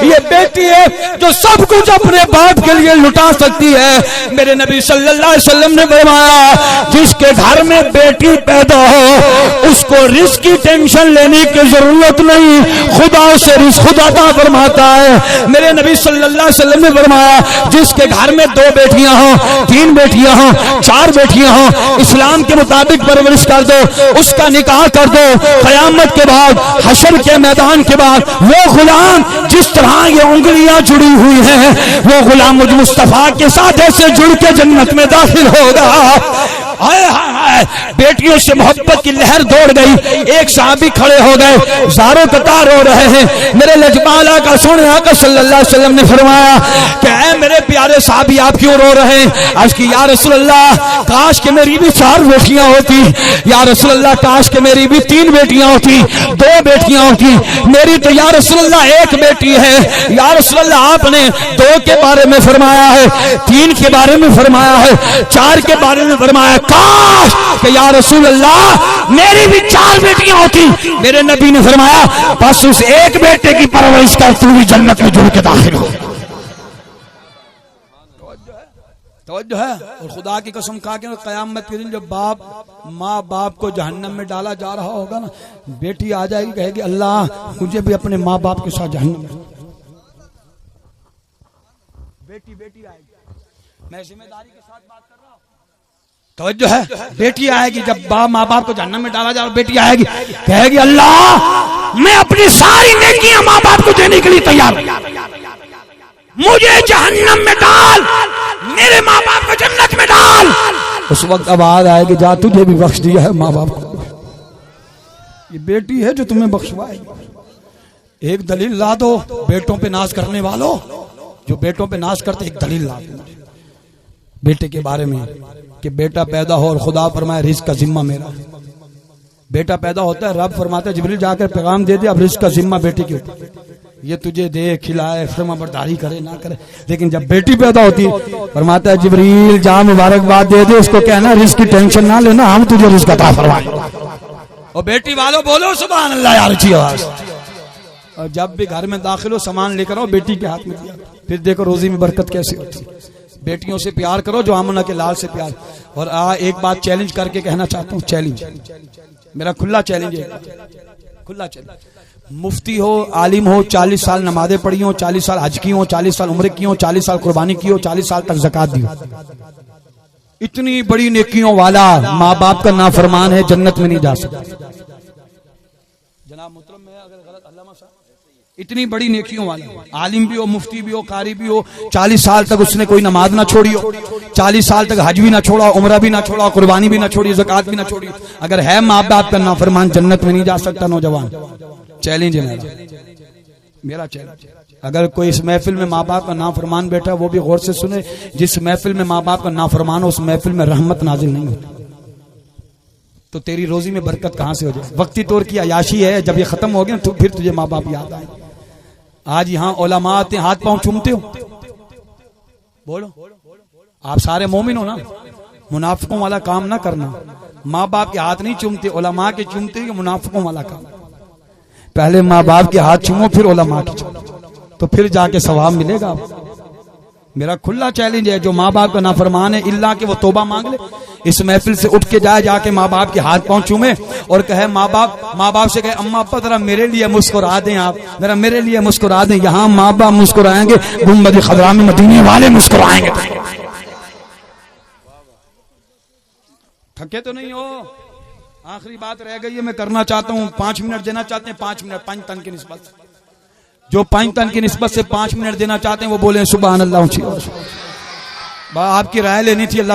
ये बेटी है जो सब कुछ अपने बाप के लिए लुटा सकती है। मेरे नबी सल्लल्लाहु अलैहि वसल्लम ने फरमाया जिसके घर में बेटी पैदा हो उसको रिस्क की टेंशन लेने की जरूरत नहीं, खुदा से रिस्क खुदा अता फरमाता है। मेरे नबी सल्लल्लाहु अलैहि वसल्लम ने फरमाया जिसके घर में 2 बेटियां हो, 3 बेटियां हो, 4 बेटियां हो, इस्लाम के मुताबिक परवरिश कर दो, उसका निकाह कर दो, कयामत के बाद हशर के मैदान के बाद वो गुलाम जिस तरह ये उंगलियां जुड़ी हुई हैं वो गुलाम मुझ मुस्तफा के साथ ऐसे जुड़ के जन्नत में दाखिल होगा। हाय हाय हाय, बेटियों से मोहब्बत की लहर दौड़ गई। एक साहबी खड़े हो गए, ज़ारों कतार हो रहे हैं। मेरे लजपाला का सोने आका सल्लल्लाहु अलैहि वसल्लम ने फरमाया कि ऐ मेरे प्यारे साहबी आप क्यों रो रहे हैं? आज की या रसूल अल्लाह काश के मेरी भी 4 बेटियां होती, या रसूल अल्लाह काश के मेरी भी 3 बेटियां होती, 2 बेटियां होती, मेरी तो या रसूल अल्लाह 1 बेटी है। या रसूल अल्लाह आपने 2 के बारे में फरमाया है, 3 के बारे में फरमाया है, 4 के बारे में फरमाया। काश कि या रसूल अल्लाह मेरी भी 4 बेटियां होती। मेरे नबी ने फरमाया बस उस 1 बेटे की परवरिश कर तू भी जन्नत में जुड़ के दाखिल हो। तवज्जो है। और खुदा की कसम खा के कयामत के दिन जब माँ बाप को जहन्नम में डाला जा रहा होगा ना, बेटी आ जाएगी कहेगी अल्लाह मुझे भी अपने माँ बाप के साथ जहन्नम में। बेटी आएगी, मैं जिम्मेदारी के साथ बात कर रहा हूँ। तवज्जो है, बेटी आएगी जब माँ बाप को जहन्नम में डाला जा रहा, बेटी आएगी कहेगी अल्लाह मैं अपनी सारी नेकियां माँ बाप को देने के लिए तैयार हूं, मुझे जहन्नम में डाल, मेरे माँ बाप को जन्नत में डाल। उस वक्त आवाज आएगी जा तुझे भी बख्श दिया है माँ बाप को, ये बेटी है जो तुम्हें बख्शवाएगी। एक दलील ला दो बेटों पे नाज करने वालों, जो बेटों पे नाज करते, एक दलील ला दो बेटे के बारे में कि बेटा पैदा हो और खुदा फरमाए रिज़्क़ का जिम्मा मेरा। बेटा पैदा होता है, रब फरमाता है जिब्रील जाकर पैगाम दे दे अब रिज़्क़ का जिम्मा बेटे के ऊपर, ये तुझे दे खिलाए फरमाबरदारी करे ना करे। लेकिन जब बेटी पैदा होती है फरमाता है जिब्रील जा मुबारकबाद दे दे, उसको कहना रिज़्क़ की टेंशन ना लेना, हम तुझे रिज़्क़ अता फरमाएंगे। और बेटी वालों बोलो सुभान अल्लाह यार अच्छी आवाज। और जब भी घर में दाखिल हो सामान लेकर आओ बेटी के हाथ में दिया, फिर देखो रोजी में बरकत कैसी होती है। बेटियों से प्यार करो जो आमना के लाल से प्यार। और एक बात चैलेंज करके कहना चाहता हूँ, चैलेंज मेरा खुला चैलेंज है, खुला चैलेंज। मुफ्ती हो, आलिम हो, 40 साल नमाजें पढ़ी हो, 40 साल हज की हो, 40 साल उम्र की हो, 40 साल कुर्बानी की हो, 40 साल तक ज़कात दी हो, इतनी बड़ी नेकियों वाला माँ बाप का नाफरमान है, जन्नत में नहीं जा सकता। जनाब मुहतरम में अगर गलत अल्लामा साहब इतनी बड़ी नेकियों वाला आलिम भी हो, मुफ्ती भी हो, कारी भी हो, 40 साल तक उसने कोई नमाज ना छोड़ी हो, 40 साल तक हज भी ना छोड़ा, उम्रा भी ना छोड़ा, कुर्बानी भी ना छोड़ी, ज़कात भी ना छोड़ी, अगर है माँ बाप का नाफरमान जन्नत में नहीं जा सकता। नौजवान चैलेंज है मेरा चैलेंज। अगर कोई इस महफिल में माँ बाप का नाफरमान बैठा वो भी गौर से सुने, जिस महफिल में माँ बाप का नाफरमान हो उस महफिल में रहमत नाजिल नहीं होती। तो तेरी रोजी में बरकत कहां से हो जाए। वक्ती तौर की अयाशी है, जब ये खत्म हो गया तो फिर तुझे माँ बाप याद आए। आज यहाँ उलमा आते, हाथ पांव चूमते हो, बोलो आप सारे मोमिन हो ना, मुनाफिकों वाला काम ना करना। माँ बाप के हाथ नहीं चूमते, उलमा के चूमते, मुनाफिकों वाला काम। पहले माँ बाप के हाथ चूमो, फिर उलमा के चूमो, तो फिर जाके सवाब मिलेगा। मेरा खुला चैलेंज है, जो माँ बाप का नाफरमान है, इल्ला के वो तौबा मांग ले, इस महफिल से उठ के जाए, जाके माँ बाप के हाथ पांव चूमे और कहे माँ बाप से कहे अम्मा अब्बा जरा मेरे लिए मुस्कुरा दें, आप जरा मेरे लिए मुस्कुरा दें। यहाँ माँ बाप मुस्कुराएंगे, गुंबद खदरा में मदीने वाले मुस्कुराएंगे। थके तो नहीं हो? आखिरी बात रह गई है, मैं करना चाहता हूँ, 5 मिनट देना चाहते हैं, 5 मिनट 5 तन की निस्बत, जो 5 तन की निस्बत से 5 मिनट देना चाहते हैं वो बोले सुभान अल्लाह। आपकी राय लेनी थी। अल्लाह